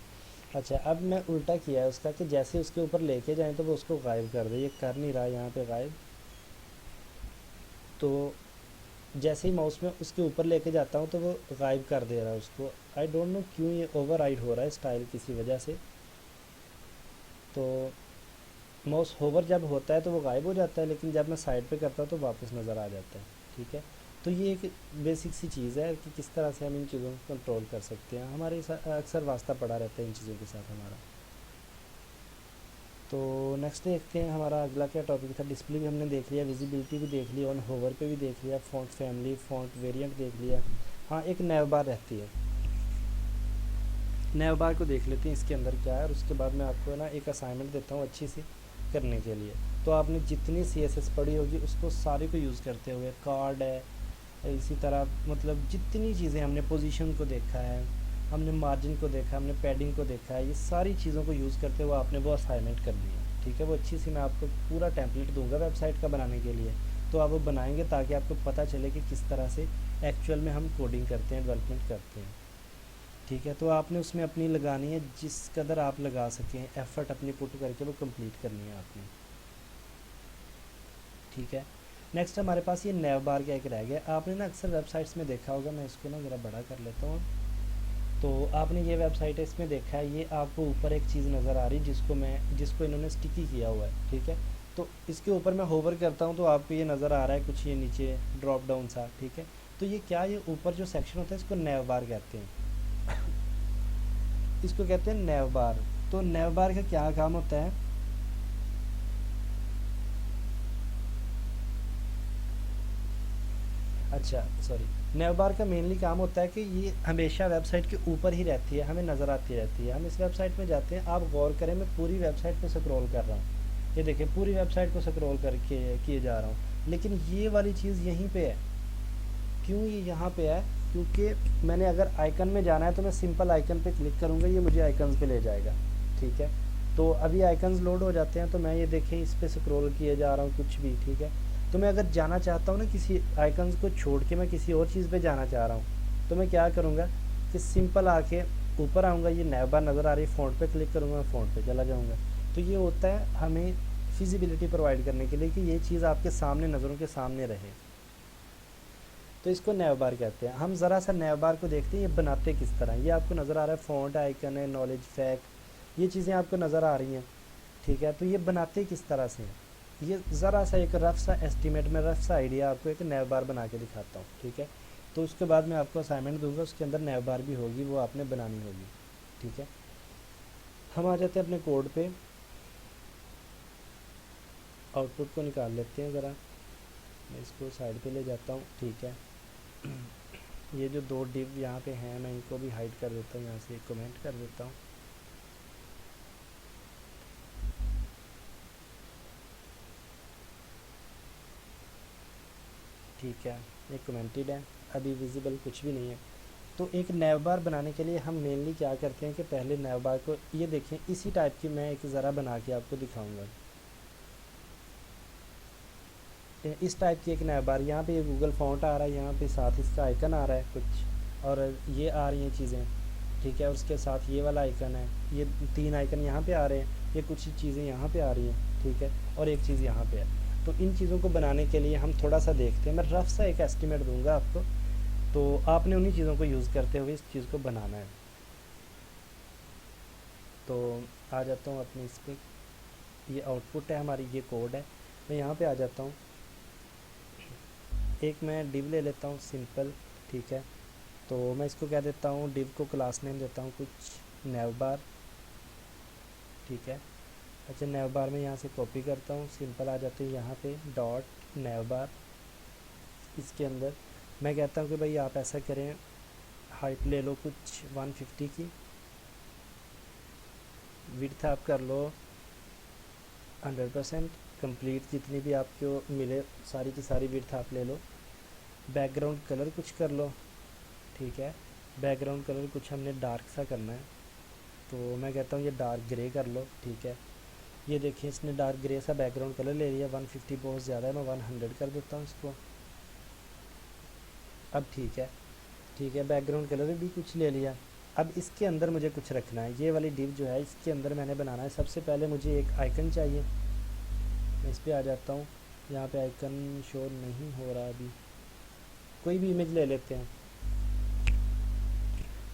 S1: अच्छा, अब मैं उल्टा किया है उसका कि जैसे उसके ऊपर लेके जाएं तो वो उसको गायब कर दे, ये कर नहीं रहा यहाँ पे गायब। तो जैसे ही माउस में उसके ऊपर लेके जाता हूँ तो वो गायब कर दे रहा है उसको। आई डोंट नो क्यों ये ओवर राइड हो रहा है स्टाइल किसी वजह से। तो माउस होवर जब होता है तो वो गायब हो जाता है, लेकिन जब मैं साइड पे करता हूँ तो वापस नज़र आ जाता है। ठीक है, तो ये एक बेसिक सी चीज़ है कि किस तरह से हम इन चीज़ों को कंट्रोल कर सकते हैं। हमारे अक्सर वास्ता पड़ा रहता है इन चीज़ों के साथ हमारा। तो नेक्स्ट देखते हैं हमारा अगला क्या टॉपिक था। डिस्प्ले भी हमने देख लिया, विजिबिलिटी भी देख लिया, ऑन होवर पे भी देख लिया, फ़ॉन्ट फैमिली, फ़ॉन्ट वेरिएंट देख लिया। हाँ, एक नैव बार रहती है, नैव बार को देख लेते हैं इसके अंदर क्या है, और उसके बाद मैं आपको ना एक असाइनमेंट देता हूँ अच्छी सी करने के लिए। तो आपने जितनी CSS पढ़ी होगी उसको सारी को यूज़ करते हुए, कार्ड है, इसी तरह मतलब जितनी चीज़ें हमने पोजीशन को देखा है, हमने मार्जिन को देखा, हमने पैडिंग को देखा है, ये सारी चीज़ों को यूज़ करते हुए आपने वो असाइनमेंट करनी है। ठीक है, वो अच्छी सी मैं आपको पूरा टेम्पलेट दूंगा वेबसाइट का बनाने के लिए, तो आप वो बनाएंगे ताकि आपको पता चले कि किस तरह से एक्चुअल में हम कोडिंग करते हैं, डेवलपमेंट करते हैं। ठीक है, तो आपने उसमें अपनी लगानी है, जिस कदर आप लगा सकें एफ़र्ट अपनी पुट करके वो कंप्लीट करनी है आपने। ठीक है, नेक्स्ट हमारे पास ये नैव बार का एक रह गया। आपने ना अक्सर वेबसाइट्स में देखा होगा, मैं इसको ना ज़रा बड़ा कर लेता हूँ। तो आपने ये वेबसाइट है, इसमें देखा है, ये आपको ऊपर एक चीज़ नज़र आ रही जिसको इन्होंने स्टिकी किया हुआ है। ठीक है, तो इसके ऊपर मैं होवर करता हूँ तो आपको ये नज़र आ रहा है कुछ ये नीचे ड्रॉप डाउन सा। ठीक है, तो ये क्या, ये ऊपर जो सेक्शन होता है इसको नैव बार कहते हैं, इसको कहते हैं नैव बार। तो नैव बार का क्या काम होता है? अच्छा सॉरी, नैव बार का मेनली काम होता है कि ये हमेशा वेबसाइट के ऊपर ही रहती है, हमें नज़र आती रहती है। हम इस वेबसाइट में जाते हैं, आप गौर करें मैं पूरी वेबसाइट पे स्क्रॉल कर रहा हूँ, ये देखें पूरी वेबसाइट को स्क्रॉल करके किए जा रहा हूँ, लेकिन ये वाली चीज़ यहीं पे है। क्यों ये यहाँ पे है? क्योंकि मैंने अगर आइकन में जाना है तो मैं सिंपल आइकन पे क्लिक करूँगा, ये मुझे आइकन्स पे ले जाएगा। ठीक है, तो अभी आइकन्स लोड हो जाते हैं, तो मैं ये देखें इस पे स्क्रॉल किए जा रहा हूँ कुछ भी। ठीक है, तो मैं अगर जाना चाहता हूँ ना किसी आइकन्स को छोड़ के मैं किसी और चीज़ पे जाना चाह रहा हूँ, तो मैं क्या करूँगा कि सिंपल आके ऊपर आऊँगा, ये नैव बार नज़र आ रही है, फ़ॉन्ट पे क्लिक करूँगा, मैं फ़ॉन्ट पे चला जाऊँगा। तो ये होता है हमें फिजिबिलिटी प्रोवाइड करने के लिए कि ये चीज़ आपके सामने, नज़रों के सामने रहे। तो इसको नैव बार कहते हैं। हम ज़रा सा नैव बार को देखते हैं ये बनाते किस तरह। ये आपको नज़र आ रहा है, फ़ॉन्ट आइकन है, नॉलेज फैक्ट, ये चीज़ें आपको नज़र आ रही हैं। ठीक है, तो ये बनाते किस तरह से हैं, ये ज़रा सा एक रफ सा एस्टीमेट में, रफ सा आइडिया आपको एक नैव बार बना के दिखाता हूँ। ठीक है, तो उसके बाद मैं आपको असाइनमेंट दूंगा, उसके अंदर नैव बार भी होगी, वो आपने बनानी होगी। ठीक है, हम आ जाते हैं अपने कोड पे, आउटपुट को निकाल लेते हैं ज़रा। मैं इसको साइड पे ले जाता हूँ। ठीक है, ये जो दो डिव यहाँ पे हैं मैं इनको भी हाइड कर देता हूँ, यहाँ से कमेंट कर देता हूँ। ठीक है, ये कमेंटेड है, अभी विजिबल कुछ भी नहीं है। तो एक नैव बार बनाने के लिए हम मेनली क्या करते हैं कि पहले नैव बार को, ये देखें इसी टाइप की मैं एक ज़रा बना के आपको दिखाऊंगा। इस टाइप की एक नैव बार, यहाँ पे ये गूगल फॉन्ट आ रहा है, यहाँ पे साथ इसका आइकन आ रहा है कुछ, और ये आ रही हैं चीज़ें, ठीक है। और उसके साथ ये वाला आइकन है, ये 3 आइकन यहाँ पे आ रहे हैं, ये कुछ चीज़ें यहाँ पे आ रही हैं, ठीक है, और एक चीज़ यहाँ पे है। तो इन चीज़ों को बनाने के लिए हम थोड़ा सा देखते हैं, मैं रफ सा एक एस्टिमेट दूंगा आपको, तो आपने उन्हीं चीज़ों को यूज़ करते हुए इस चीज़ को बनाना है। तो आ जाता हूँ अपनी इस पर, ये आउटपुट है हमारी, ये कोड है। मैं यहाँ पे आ जाता हूँ, एक मैं डिव ले लेता हूँ सिंपल, ठीक है। तो मैं इसको कह देता हूँ, डिव को क्लास नेम देता हूँ कुछ नैव बार, ठीक है। अच्छा, नैव बार में यहाँ से कॉपी करता हूँ, सिंपल आ जाती है यहाँ पे डॉट नैव बार। इसके अंदर मैं कहता हूँ कि भाई आप ऐसा करें, हाइट ले लो कुछ 150 की, विड्थ आप कर लो 100%, कंप्लीट जितनी भी आपको मिले सारी की सारी विड्थ आप ले लो। बैकग्राउंड कलर कुछ कर लो, ठीक है। बैकग्राउंड कलर कुछ हमने डार्क सा करना है, तो मैं कहता हूँ ये डार्क ग्रे कर लो, ठीक है। ये देखिए इसने डार्क ग्रे सा बैकग्राउंड कलर ले लिया, 150 बहुत ज़्यादा है, मैं 100 कर देता हूँ इसको। अब ठीक है, ठीक है, बैकग्राउंड कलर भी कुछ ले लिया। अब इसके अंदर मुझे कुछ रखना है, ये वाली डिव जो है इसके अंदर मैंने बनाना है। सबसे पहले मुझे एक आइकन चाहिए, मैं इस पर आ जाता हूँ, यहाँ पे आइकन शो नहीं हो रहा अभी, कोई भी इमेज ले लेते हैं।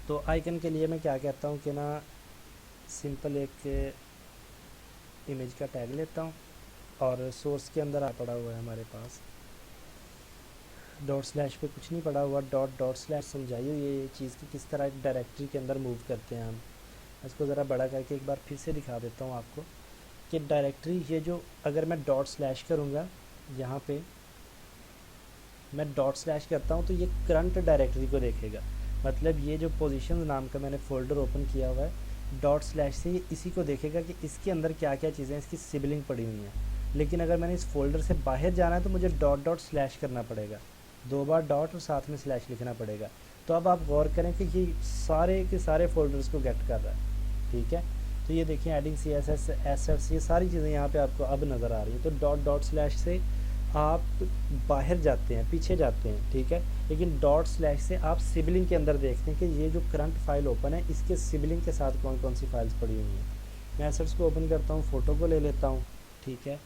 S1: तो आइकन के लिए मैं क्या कहता हूँ कि ना, सिंपल एक इमेज का टैग लेता हूँ, और सोर्स के अंदर आ पड़ा हुआ है हमारे पास, डॉट स्लैश पे कुछ नहीं पड़ा हुआ, डॉट डॉट स्लैश समझाइए ये चीज़ की किस तरह एक डायरेक्टरी के अंदर मूव करते हैं हम। इसको ज़रा बड़ा करके एक बार फिर से दिखा देता हूँ आपको कि डायरेक्टरी ये जो, अगर मैं डॉट स्लैश करूँगा, यहाँ पे मैं डॉट स्लैश करता हूँ तो ये करंट डायरेक्टरी को देखेगा। मतलब ये जो पोजीशन नाम का मैंने फ़ोल्डर ओपन किया हुआ है, डॉट स्लैश से ये इसी को देखेगा कि इसके अंदर क्या क्या चीज़ें इसकी सिबलिंग पड़ी हुई हैं। लेकिन अगर मैंने इस फोल्डर से बाहर जाना है तो मुझे डॉट डॉट स्लैश करना पड़ेगा, 2 बार डॉट और साथ में स्लैश लिखना पड़ेगा। तो अब आप गौर करें कि ये सारे के सारे फोल्डर्स को गेट कर रहा है, ठीक है। तो ये देखिए adding C S S assets, ये सारी चीज़ें यहाँ पे आपको अब नज़र आ रही है। तो डॉट डॉट स्लैश से आप बाहर जाते हैं, पीछे जाते हैं, ठीक है। लेकिन डॉट स्लैश से आप सिबलिंग के अंदर देखते हैं कि ये जो करंट फाइल ओपन है इसके सिबलिंग के साथ कौन कौन सी फाइल्स पड़ी हुई हैं। मैं एसेट्स को ओपन करता हूँ, फ़ोटो को ले लेता हूँ, ठीक है।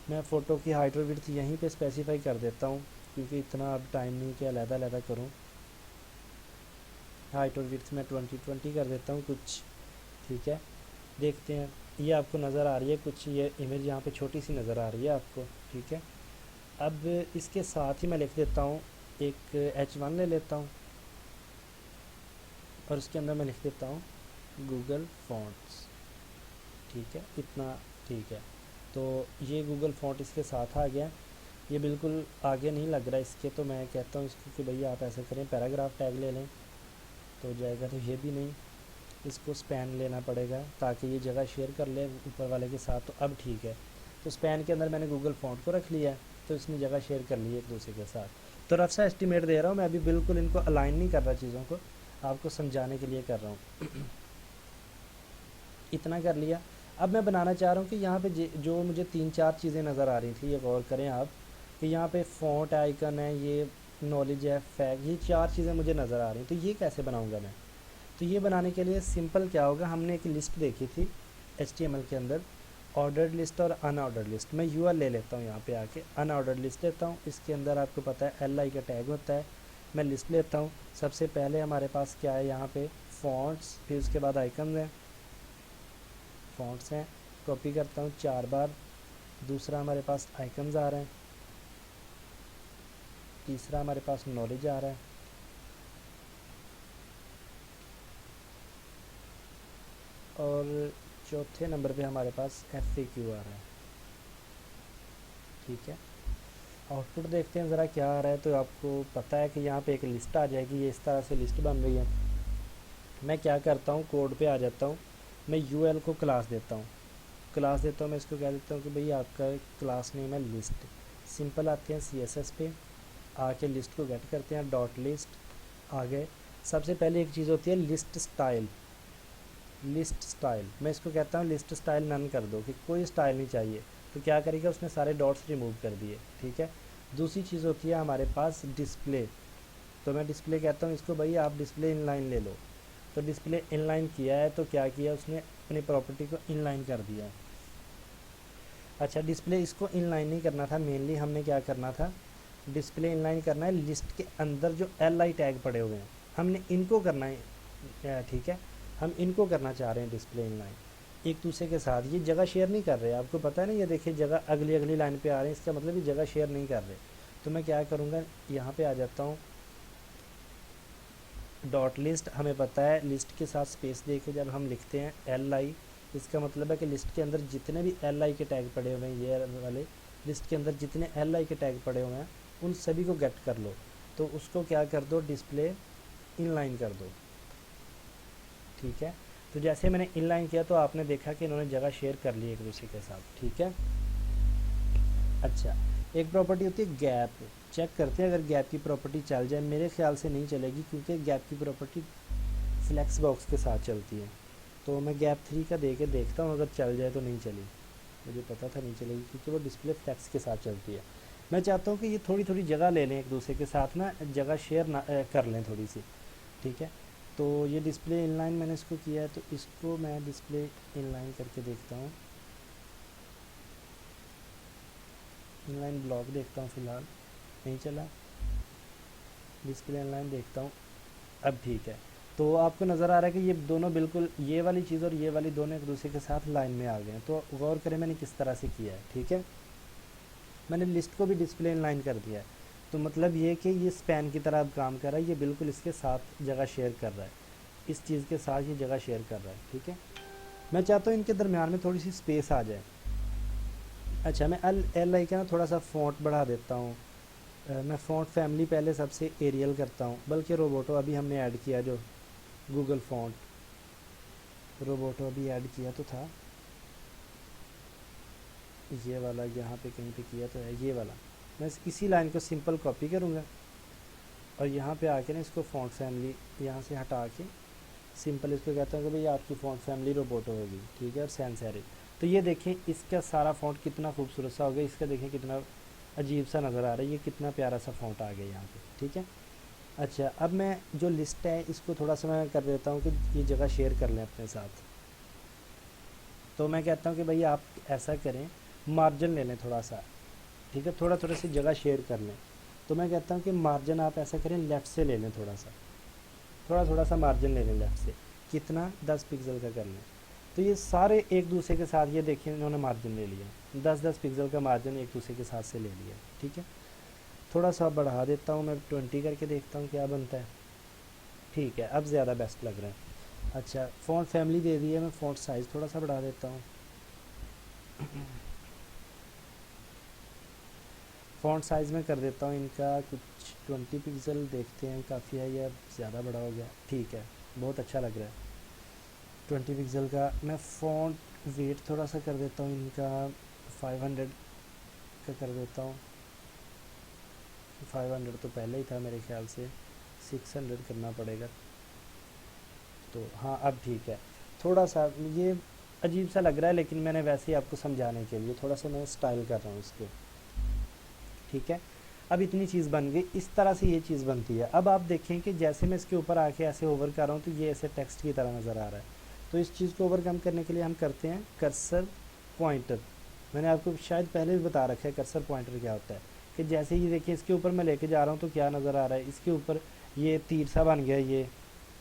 S1: मैं फ़ोटो की हाइट और विड्थ यहीं पे स्पेसिफाई कर देता हूँ, क्योंकि इतना अब टाइम नहीं कि अलग-अलग करूँ। हाइट और विड्थ मैं 20-20 कर देता हूँ कुछ, ठीक है। देखते हैं, ये आपको नज़र आ रही है कुछ, ये इमेज यहाँ पे छोटी सी नज़र आ रही है आपको, ठीक है। अब इसके साथ ही मैं लिख देता हूँ, एक H1 ले लेता हूँ, और उसके अंदर मैं लिख देता हूँ गूगल फॉन्ट्स, ठीक है, इतना, ठीक है। तो ये गूगल फॉन्ट इसके साथ आ गया, ये बिल्कुल आगे नहीं लग रहा इसके, तो मैं कहता हूँ इसको कि भैया आप ऐसे करें, पैराग्राफ टैग ले लें तो जाएगा। तो ये भी नहीं, इसको स्पैन लेना पड़ेगा ताकि ये जगह शेयर कर ले ऊपर वाले के साथ। तो अब ठीक है, तो स्पैन के अंदर मैंने गूगल फॉन्ट को रख लिया है, तो इसने जगह शेयर कर ली है एक दूसरे के साथ। तो रफ सा एस्टिमेट दे रहा हूँ मैं, अभी बिल्कुल इनको अलाइन नहीं कर रहा चीज़ों को, आपको समझाने के लिए कर रहा हूँ। इतना कर लिया। अब मैं बनाना चाह रहा हूँ कि यहाँ पे जो मुझे 3-4 चीज़ें नज़र आ रही थी, ये गौर करें आप कि यहाँ पे फ़ॉन्ट आइकन है, ये नॉलेज है, फैक्ट, ये 4 चीज़ें मुझे नज़र आ रही हैं। तो ये कैसे बनाऊँगा मैं? तो ये बनाने के लिए सिंपल क्या होगा, हमने एक लिस्ट देखी थी HTML के अंदर, ऑर्डर्ड लिस्ट और अनऑर्डर्ड लिस्ट। मैं UL ले लेता हूँ, यहाँ पे आके अनऑर्डर्ड लिस्ट लेता हूँ। इसके अंदर आपको पता है LI का टैग होता है। मैं लिस्ट लेता हूँ, सबसे पहले हमारे पास क्या है यहाँ पे, फॉन्ट्स, फिर उसके बाद आइकन हैं, फॉन्ट्स हैं, कॉपी करता हूँ 4 बार। दूसरा हमारे पास आइकन्स आ रहे हैं, तीसरा हमारे पास नॉलेज आ रहा है, और चौथे नंबर पे हमारे पास FAQ आ रहा है, ठीक है। आउटपुट देखते हैं ज़रा क्या आ रहा है। तो आपको पता है कि यहाँ पे एक लिस्ट आ जाएगी, ये इस तरह से लिस्ट बन रही है। मैं क्या करता हूँ, कोड पे आ जाता हूँ, मैं UL को क्लास देता हूँ, क्लास देता हूँ, मैं इसको कह देता हूँ कि भाई आपका क्लास नेम है लिस्ट। सिंपल आते हैं CSS पे, आके लिस्ट को गेट करते हैं, डॉट लिस्ट आ गए। सबसे पहले एक चीज़ होती है लिस्ट स्टाइल। लिस्ट स्टाइल मैं इसको कहता हूँ लिस्ट स्टाइल नन कर दो कि कोई स्टाइल नहीं चाहिए। तो क्या करेगा, उसने सारे डॉट्स रिमूव कर दिए, ठीक है। दूसरी चीज़ होती है हमारे पास डिस्प्ले। तो मैं डिस्प्ले कहता हूँ इसको, भाई आप डिस्प्ले इनलाइन ले लो। तो डिस्प्ले इनलाइन किया है, तो क्या किया उसने, अपनी प्रॉपर्टी को इनलाइन कर दिया। अच्छा, डिस्प्ले इसको इनलाइन नहीं करना था, मेनली हमने क्या करना था, डिस्प्ले इनलाइन करना है लिस्ट के अंदर जो एल आई टैग पड़े हुए हैं, हमने इनको करना है, ठीक है। हम इनको करना चाह रहे हैं डिस्प्ले इनलाइन एक दूसरे के साथ। ये जगह शेयर नहीं कर रहे, आपको पता है ना, ये देखिए जगह अगली अगली लाइन पे आ रहे हैं, इसका मतलब ये जगह शेयर नहीं कर रहे। तो मैं क्या करूँगा, यहाँ पे आ जाता हूँ, डॉट लिस्ट, हमें पता है लिस्ट के साथ स्पेस दे के जब हम लिखते हैं एल आई, इसका मतलब है कि लिस्ट के अंदर जितने भी एल आई के टैग पड़े हुए हैं, ये वाले लिस्ट के अंदर जितने एल आई के टैग पड़े हुए हैं उन सभी को गेट कर लो। तो उसको क्या कर दो, डिस्प्ले इनलाइन कर दो, ठीक है। तो जैसे मैंने इनलाइन किया तो आपने देखा कि इन्होंने जगह शेयर कर ली एक दूसरे के साथ, ठीक है। अच्छा, एक प्रॉपर्टी होती है गैप। चेक करते हैं अगर गैप की प्रॉपर्टी चल जाए, मेरे ख्याल से नहीं चलेगी क्योंकि गैप की प्रॉपर्टी फ्लेक्स बॉक्स के साथ चलती है। तो मैं गैप 3 का दे के देखता हूँ, अगर चल जाए तो नहीं चली, मुझे पता था नहीं चलेगी क्योंकि वो डिस्प्ले फ्लेक्स के साथ चलती है। मैं चाहता हूँ कि ये थोड़ी थोड़ी जगह ले लें एक दूसरे के साथ ना, जगह शेयर ना कर लें थोड़ी सी, ठीक है। तो ये डिस्प्ले इनलाइन मैंने इसको किया है, तो इसको मैं डिस्प्ले इनलाइन करके देखता हूँ, इनलाइन ब्लॉक देखता हूँ, फ़िलहाल नहीं चला। डिस्प्ले इनलाइन देखता हूँ, अब ठीक है। तो आपको नज़र आ रहा है कि ये दोनों बिल्कुल, ये वाली चीज़ और ये वाली दोनों एक दूसरे के साथ लाइन में आ गए हैं। तो गौर करें मैंने किस तरह से किया है, ठीक है। मैंने लिस्ट को भी डिस्प्ले इनलाइन कर दिया है, तो मतलब ये कि ये स्पैन की तरह अब काम कर रहा है, ये बिल्कुल इसके साथ जगह शेयर कर रहा है, इस चीज़ के साथ ये जगह शेयर कर रहा है, ठीक है। मैं चाहता हूँ इनके दरमियान में थोड़ी सी स्पेस आ जाए। अच्छा, मैं एल आई का ना थोड़ा सा फ़ॉन्ट बढ़ा देता हूँ। मैं फ़ॉन्ट फैमिली पहले सबसे एरियल करता हूँ, बल्कि रोबोटो अभी हमने ऐड किया, जो गूगल फ़ॉन्ट रोबोटो अभी ऐड किया तो था, ये वाला यहाँ पे कहीं पे किया तो है, ये वाला। मैं इसी लाइन को सिंपल कॉपी करूँगा और यहाँ पे आके ना इसको फ़ॉन्ट फैमिली यहाँ से हटा के सिंपल इसको कहता हूँ कि भाई आपकी फ़ॉन्ट फैमिली रोबोटो होगी, ठीक है, और सैंस सेरिफ। तो ये देखें इसका सारा फ़ॉन्ट कितना खूबसूरत सा हो गया, इसका देखें कितना अजीब सा नज़र आ रहा है, ये कितना प्यारा सा फ़ॉन्ट आ गया यहाँ पे, ठीक है। अच्छा, अब मैं जो लिस्ट है इसको थोड़ा सा मैं कर देता हूँ कि ये जगह शेयर कर लें अपने साथ। तो मैं कहता हूँ कि भाई आप ऐसा करें, मार्जिन ले लें थोड़ा सा, ठीक है, थोड़ा थोड़ा सी जगह शेयर कर लें। तो मैं कहता हूँ कि मार्जिन आप ऐसा करें, लेफ़्ट से ले लें, थोड़ा थोड़ा सा मार्जिन ले लें लेफ़्ट से, कितना 10 पिक्सल का कर लें। तो ये सारे एक दूसरे के साथ, ये देखिए इन्होंने मार्जिन ले लिया, 10-10 पिक्सल का मार्जिन एक दूसरे के साथ से ले लिया, ठीक है। थोड़ा सा बढ़ा देता हूँ मैं, 20 करके देखता हूँ क्या बनता है, ठीक है, अब ज़्यादा बेस्ट लग रहा है। अच्छा, फ़ॉन्ट फैमिली दे दी है, मैं फ़ॉन्ट साइज़ थोड़ा सा बढ़ा देता हूँ। फ़ॉन्ट साइज़ में कर देता हूँ इनका कुछ 20 पिक्सल, देखते हैं काफ़ी है या ज़्यादा बड़ा हो गया, ठीक है, बहुत अच्छा लग रहा है। 20 पिक्सल का मैं फ़ॉन्ट वेट थोड़ा सा कर देता हूँ इनका, 500 का कर देता हूँ। 500 तो पहले ही था मेरे ख्याल से, 600 करना पड़ेगा। तो हाँ, अब ठीक है। थोड़ा सा ये अजीब सा लग रहा है, लेकिन मैंने वैसे ही आपको समझाने के लिए थोड़ा सा मैं स्टाइल कर रहा हूँ इसको, ठीक है। अब इतनी चीज़ बन गई, इस तरह से ये चीज़ बनती है। अब आप देखें कि जैसे मैं इसके ऊपर आके ऐसे ओवर कर रहा हूँ तो ये ऐसे टेक्स्ट की तरह नज़र आ रहा है। तो इस चीज़ को ओवरकम करने के लिए हम करते हैं कर्सर पॉइंटर। मैंने आपको शायद पहले भी बता रखा है कर्सर पॉइंटर क्या होता है, कि जैसे ही देखिए इसके ऊपर मैं लेके जा रहा हूँ तो क्या नज़र आ रहा है, इसके ऊपर ये तीर सा बन गया, ये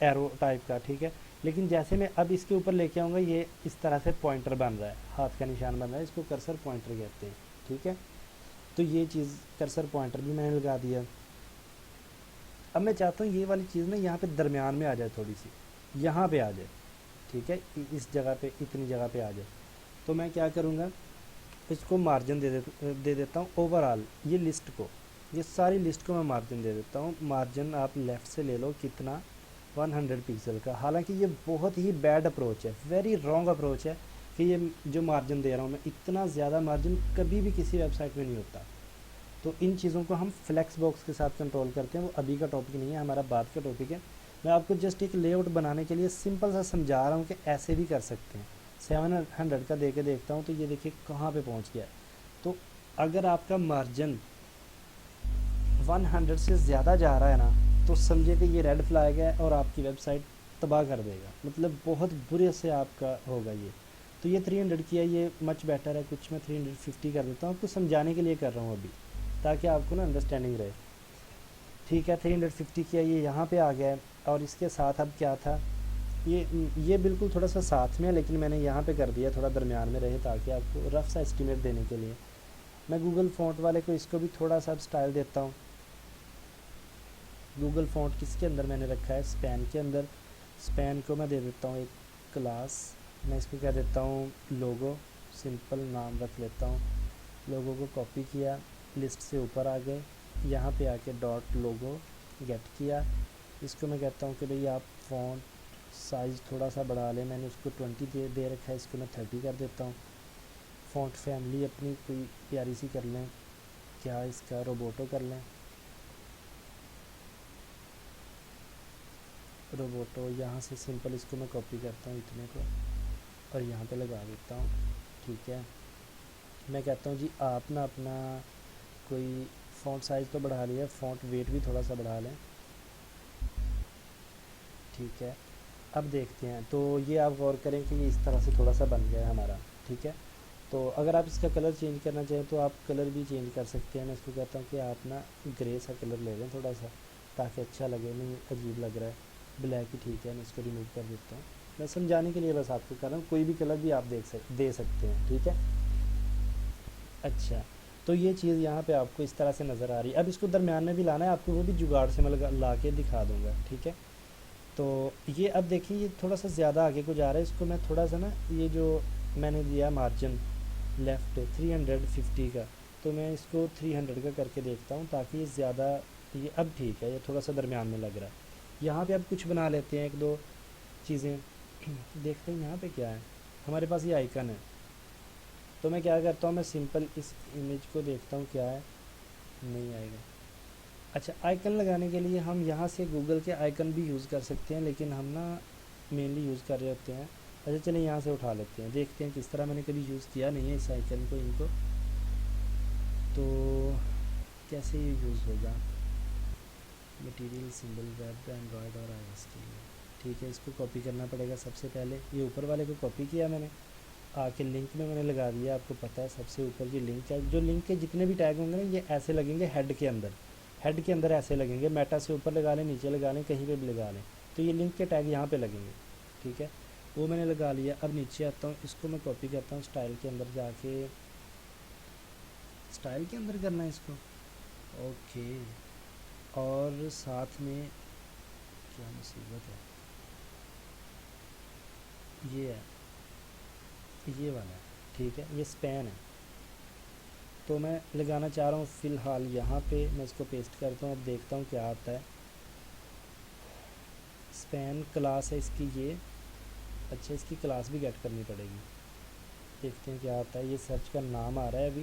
S1: एरो टाइप का, ठीक है। लेकिन जैसे मैं अब इसके ऊपर लेके आऊँगा, ये इस तरह से पॉइंटर बन रहा है, हाथ का निशान बन रहा है, इसको कर्सर पॉइंटर कहते हैं, ठीक है। तो ये चीज़ कर्सर पॉइंटर भी मैंने लगा दिया। अब मैं चाहता हूँ ये वाली चीज़ ना यहाँ पे दरमियान में आ जाए, थोड़ी सी यहाँ पे आ जाए, ठीक है, इस जगह पे, इतनी जगह पे आ जाए। तो मैं क्या करूँगा, इसको मार्जिन दे देता हूँ ओवरऑल, ये लिस्ट को, ये सारी लिस्ट को मैं मार्जिन दे देता हूँ। मार्जिन आप लेफ़्ट से ले लो, कितना, 100 पिक्सल का। हालांकि ये बहुत ही बैड अप्रोच है, वेरी रॉन्ग अप्रोच है कि ये जो मार्जिन दे रहा हूँ मैं, इतना ज़्यादा मार्जिन कभी भी किसी वेबसाइट में नहीं होता। तो इन चीज़ों को हम फ्लेक्स बॉक्स के साथ कंट्रोल करते हैं, वो अभी का टॉपिक नहीं है, हमारा बाद का टॉपिक है। मैं आपको जस्ट एक लेआउट बनाने के लिए सिंपल सा समझा रहा हूँ कि ऐसे भी कर सकते हैं। 700 का दे के देखता हूँ तो ये देखिए कहाँ पे पहुँच गया है। तो अगर आपका मार्जिन 100 से ज़्यादा जा रहा है ना, तो समझे कि ये रेड फ्लैग है और आपकी वेबसाइट तबाह कर देगा, मतलब बहुत बुरे से आपका होगा ये। तो ये 300 की है, ये मच बेटर है। कुछ मैं 350 कर देता हूँ, आपको समझाने के लिए कर रहा हूँ अभी, ताकि आपको ना अंडरस्टैंडिंग रहे। ठीक है, 350 किया, ये यहाँ पे आ गया है। और इसके साथ अब क्या था, ये बिल्कुल थोड़ा सा साथ में है, लेकिन मैंने यहाँ पे कर दिया थोड़ा दरमियान में रहे, ताकि आपको रफ सा एस्टिमेट देने के लिए। मैं गूगल फ़ॉन्ट वाले को इसको भी थोड़ा सा स्टाइल देता हूँ। गूगल फ़ॉन्ट किसके अंदर मैंने रखा है, स्पैन के अंदर। स्पैन को मैं दे देता हूँ एक क्लास, मैं इसको कह देता हूँ लोगो, सिंपल नाम रख लेता हूँ। लोगो को कॉपी किया, लिस्ट से ऊपर आ गए, यहाँ पे आके डॉट लोगो गेट किया। इसको मैं कहता हूँ कि भाई आप फ़ॉन्ट साइज़ थोड़ा सा बढ़ा लें, मैंने उसको 20 दे रखा है, इसको मैं 30 कर देता हूँ। फ़ॉन्ट फैमिली अपनी कोई प्यारी सी कर लें, क्या इसका रोबोटो कर लें, रोबोटो। यहाँ से सिंपल इसको मैं कॉपी करता हूँ इतने को, और यहाँ पे लगा देता हूँ। ठीक है, मैं कहता हूँ जी आप ना अपना कोई फ़ॉन्ट साइज़ तो बढ़ा लिया, फ़ॉन्ट वेट भी थोड़ा सा बढ़ा लें। ठीक है, अब देखते हैं। तो ये आप गौर करें कि ये इस तरह से थोड़ा सा बन गया है हमारा। ठीक है, तो अगर आप इसका कलर चेंज करना चाहें तो आप कलर भी चेंज कर सकते हैं। मैं इसको कहता हूँ कि आप ना ग्रे सा कलर ले लें थोड़ा सा, ताकि अच्छा लगे, नहीं अजीब लग रहा है। ब्लैक ही ठीक है, मैं इसको रिमूव कर देता हूँ। मैं समझाने के लिए बस आपको कर रहा हूँ, कोई भी कलर भी आप दे सकते हैं। ठीक है, अच्छा, तो ये चीज़ यहाँ पे आपको इस तरह से नज़र आ रही है। अब इसको दरमियान में भी लाना है आपको, वो भी जुगाड़ से मैं ला के दिखा दूँगा। ठीक है, तो ये अब देखिए ये थोड़ा सा ज़्यादा आगे को जा रहा है। इसको मैं थोड़ा सा ना, ये जो मैंने दिया मार्जिन लेफ़्ट 350 का, तो मैं इसको 300 का करके देखता हूँ, ताकि ये ज़्यादा, ये अब ठीक है, ये थोड़ा सा दरमियान में लग रहा है। यहाँ पे अब कुछ बना लेते हैं, एक दो चीज़ें देखते हैं। यहाँ पे क्या है, हमारे पास ये आइकन है। तो मैं क्या करता हूँ, मैं सिंपल इस इमेज को देखता हूँ क्या है, नहीं आएगा। अच्छा, आइकन लगाने के लिए हम यहाँ से गूगल के आइकन भी यूज़ कर सकते हैं, लेकिन हम ना मेनली यूज़ कर रहे होते हैं। अच्छा चलिए यहाँ से उठा लेते हैं, देखते हैं किस तरह। मैंने कभी यूज़ किया नहीं है इस आइकन को, इनको, तो कैसे ये यूज़ होगा। मटेरियल सिंबल वेब एंड्रॉयड और आईओएस के लिए। ठीक है, इसको कॉपी करना पड़ेगा सबसे पहले। ये ऊपर वाले को कॉपी किया मैंने, आके लिंक में मैंने लगा दिया। आपको पता है सबसे ऊपर ये लिंक है, जो लिंक के जितने भी टैग होंगे ना, ये ऐसे लगेंगे हेड के अंदर। हेड के अंदर ऐसे लगेंगे, मेटा से ऊपर लगा लें, नीचे लगा लें, कहीं पे भी लगा लें, तो ये लिंक के टैग यहाँ पे लगेंगे। ठीक है, वो मैंने लगा लिया। अब नीचे आता हूँ, इसको मैं कॉपी करता हूँ, स्टाइल के अंदर जाके, स्टाइल के अंदर करना है इसको। ओके, और साथ में क्या मुसीबत है, ये है, ये वाला है। ठीक है, ये स्पैन है, तो मैं लगाना चाह रहा हूँ फ़िलहाल यहाँ पे। मैं इसको पेस्ट करता हूँ, अब देखता हूँ क्या आता है। स्पैन क्लास है इसकी ये। अच्छा, इसकी क्लास भी गेट करनी पड़ेगी, देखते हैं क्या आता है। ये सर्च का नाम आ रहा है अभी,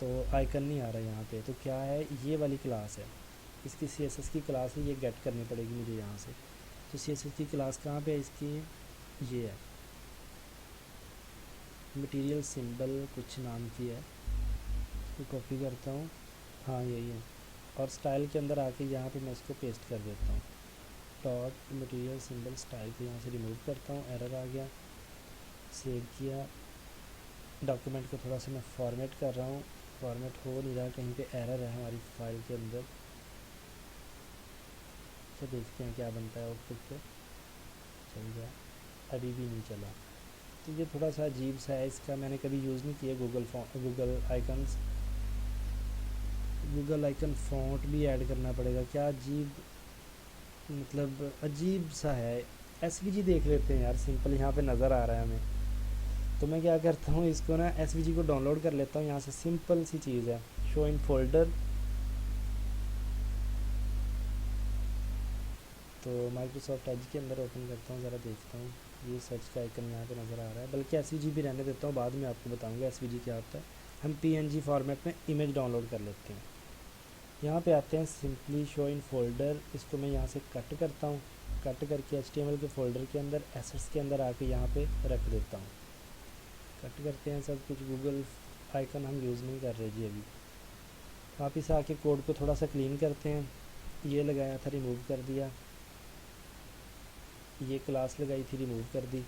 S1: तो आइकन नहीं आ रहा है यहाँ पे। तो क्या है, ये वाली क्लास है, इसकी CSS की क्लास है, ये गेट करनी पड़ेगी मुझे यहाँ से। तो CSS की क्लास कहाँ पे है इसकी, ये है, मटेरियल सिंबल कुछ नाम की है। इसको कॉपी करता हूँ, हाँ यही है। और स्टाइल के अंदर आके यहाँ पे मैं इसको पेस्ट कर देता हूँ। डॉट मटेरियल सिंबल स्टाइल को यहाँ से रिमूव करता हूँ, एरर आ गया। सेव किया, डॉक्यूमेंट को थोड़ा सा मैं फॉर्मेट कर रहा हूँ, फॉर्मेट हो नहीं रहा, कहीं पे एरर है हमारी फाइल के अंदर। तो देखते हैं क्या बनता है आउटपुट पे। चल गया, अभी भी नहीं चला। तो ये थोड़ा सा अजीब सा है, इसका मैंने कभी यूज़ नहीं किया। गूगल आइकन फ़ॉन्ट भी ऐड करना पड़ेगा क्या, अजीब, मतलब अजीब सा है। SVG देख लेते हैं यार, सिंपल यहाँ पे नज़र आ रहा है हमें। तो मैं क्या करता हूँ, इसको ना SVG को डाउनलोड कर लेता हूँ यहाँ से। सिंपल सी चीज़ है, शो इन फोल्डर। तो माइक्रोसॉफ्ट एज के अंदर ओपन करता हूँ, ज़रा देखता हूँ। ये सर्च का आइकन यहाँ पे नज़र आ रहा है, बल्कि SVG भी रहने देता हूँ, बाद में आपको बताऊँगा SVG क्या होता है। हम PNG फॉर्मेट में इमेज डाउनलोड कर लेते हैं। यहाँ पे आते हैं, सिंपली शो इन फोल्डर, इसको मैं यहाँ से कट करता हूँ। कट करके HTML के फ़ोल्डर के अंदर एसेट्स के अंदर आके यहाँ पे रख देता हूँ। कट करते हैं सब कुछ, गूगल आइकन हम यूज़ नहीं कर रहे जी अभी। वापस आके कोड को थोड़ा सा क्लीन करते हैं। ये लगाया था, रिमूव कर दिया। ये क्लास लगाई थी, रिमूव कर दी।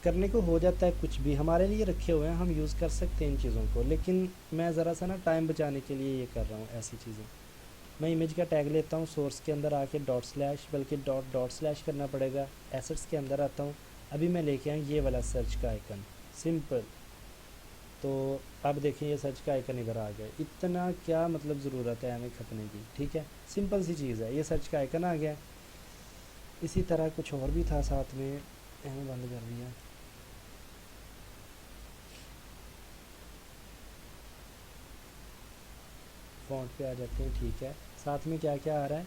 S1: करने को हो जाता है, कुछ भी हमारे लिए रखे हुए हैं, हम यूज़ कर सकते हैं इन चीज़ों को, लेकिन मैं ज़रा सा ना टाइम बचाने के लिए ये कर रहा हूँ ऐसी चीज़ें। मैं इमेज का टैग लेता हूँ, सोर्स के अंदर आके डॉट स्लैश, बल्कि डॉट डॉट स्लैश करना पड़ेगा। एसेट्स के अंदर आता हूँ, अभी मैं लेके आया ये वाला सर्च का आइकन, सिंपल। तो अब देखिए ये सर्च का आइकन इधर आ गया। इतना क्या मतलब ज़रूरत है हमें खपने की, ठीक है, सिंपल सी चीज़ है, ये सर्च का आइकन आ गया। इसी तरह कुछ और भी था साथ में, मैंने बंद कर दिया। फ़ॉन्ट पे आ जाते हैं, ठीक है। साथ में क्या क्या आ रहा है,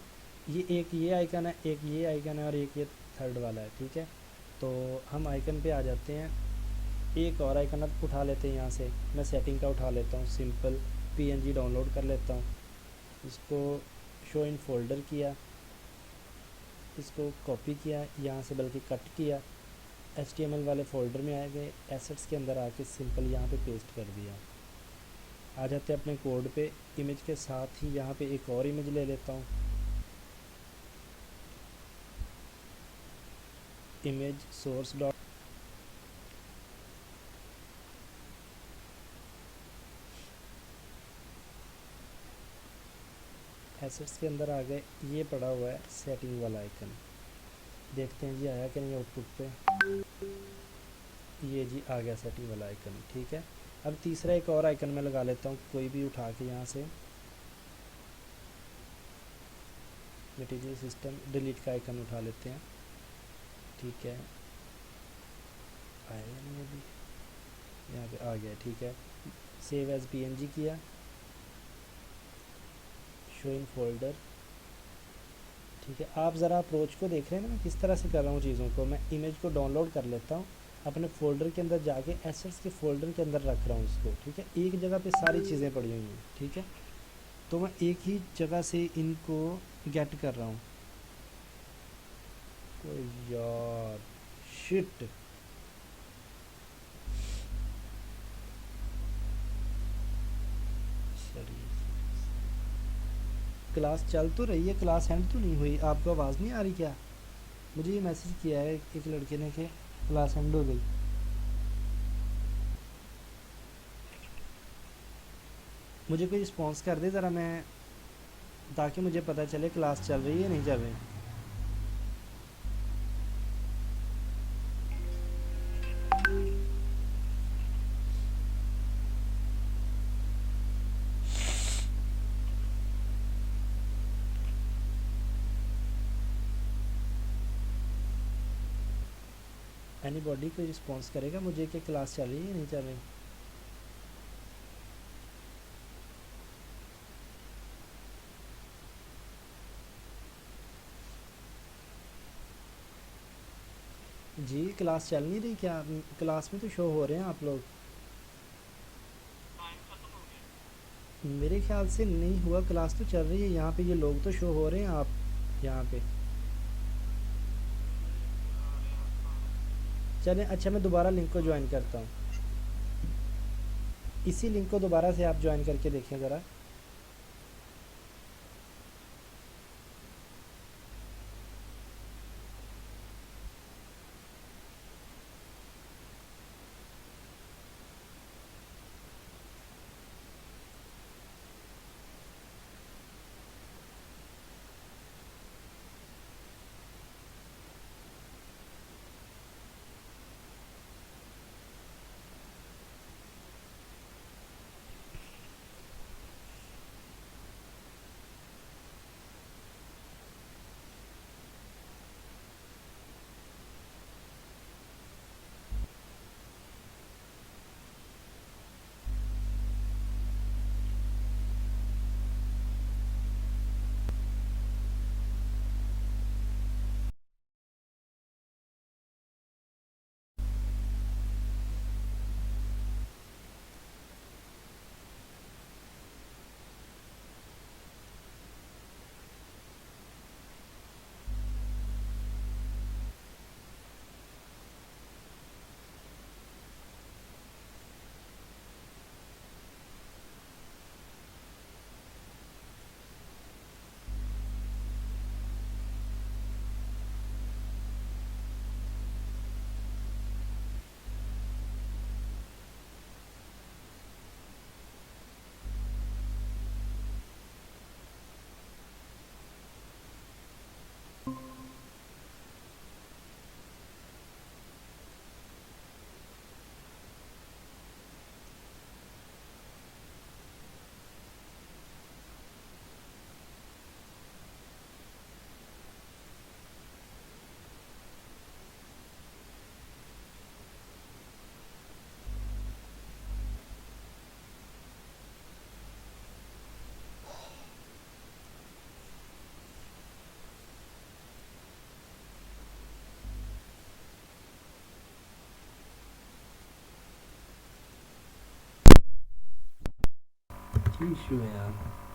S1: ये एक ये आइकन है, एक ये आइकन है, और एक ये थर्ड वाला है, ठीक है। तो हम आइकन पे आ जाते हैं। एक और आइकन अब उठा लेते हैं यहाँ से, मैं सेटिंग का उठा लेता हूँ, सिंपल PNG डाउनलोड कर लेता हूँ। इसको शो इन फोल्डर किया, इसको कॉपी किया यहाँ से, बल्कि कट किया, HTML वाले फ़ोल्डर में आ गए, एसेट्स के अंदर आके सिंपल यहाँ पे पेस्ट कर दिया। आ जाते हैं अपने कोड पे। इमेज के साथ ही यहाँ पे एक और इमेज ले लेता हूँ, इमेज सोर्स डॉट, एसेट्स के अंदर आ गए, ये पड़ा हुआ है सेटिंग वाला आइकन। देखते हैं जी आया कि नहीं आउटपुट पे। ये जी आ गया सेटिंग वाला आइकन, ठीक है। अब तीसरा एक और आइकन मैं लगा लेता हूँ, कोई भी उठा के यहाँ से, मटेरियल सिस्टम डिलीट का आइकन उठा लेते हैं, ठीक है। आएगा नहीं अभी, यहाँ पे आ गया, ठीक है। सेव एज PNG किया, शो इन फोल्डर, ठीक है। आप ज़रा अप्रोच को देख रहे हैं ना मैं किस तरह से कर रहा हूँ चीज़ों को। मैं इमेज को डाउनलोड कर लेता हूँ, अपने फ़ोल्डर के अंदर जाके एसेट्स के फ़ोल्डर के अंदर रख रहा हूँ इसको, ठीक है। एक जगह पे सारी चीज़ें पड़ी हुई हैं, ठीक है। तो मैं एक ही जगह से इनको गेट कर रहा हूँ। ओ यार, शिट, सॉरी। क्लास चल तो रही है, क्लास एंड तो नहीं हुई, आपको आवाज़ नहीं आ रही क्या? मुझे ये मैसेज किया है एक लड़के ने कि क्लास एंड हो गई। मुझे कोई रिस्पॉन्स कर दे ज़रा, मैं, ताकि मुझे पता चले क्लास चल रही है नहीं चल रही। एनी बॉडी कोई रिस्पॉन्स करेगा मुझे कि क्लास चल रही है या नहीं चल रही? जी क्लास चल नहीं रही क्या? क्लास में तो शो हो रहे हैं आप लोग। मेरे ख्याल से नहीं हुआ, क्लास तो चल रही है, यहाँ पे ये लोग तो शो हो रहे हैं आप यहाँ पे। चलें, अच्छा मैं दोबारा लिंक को ज्वाइन करता हूँ, इसी लिंक को दोबारा से आप ज्वाइन करके देखें ज़रा।
S3: इशू है यार।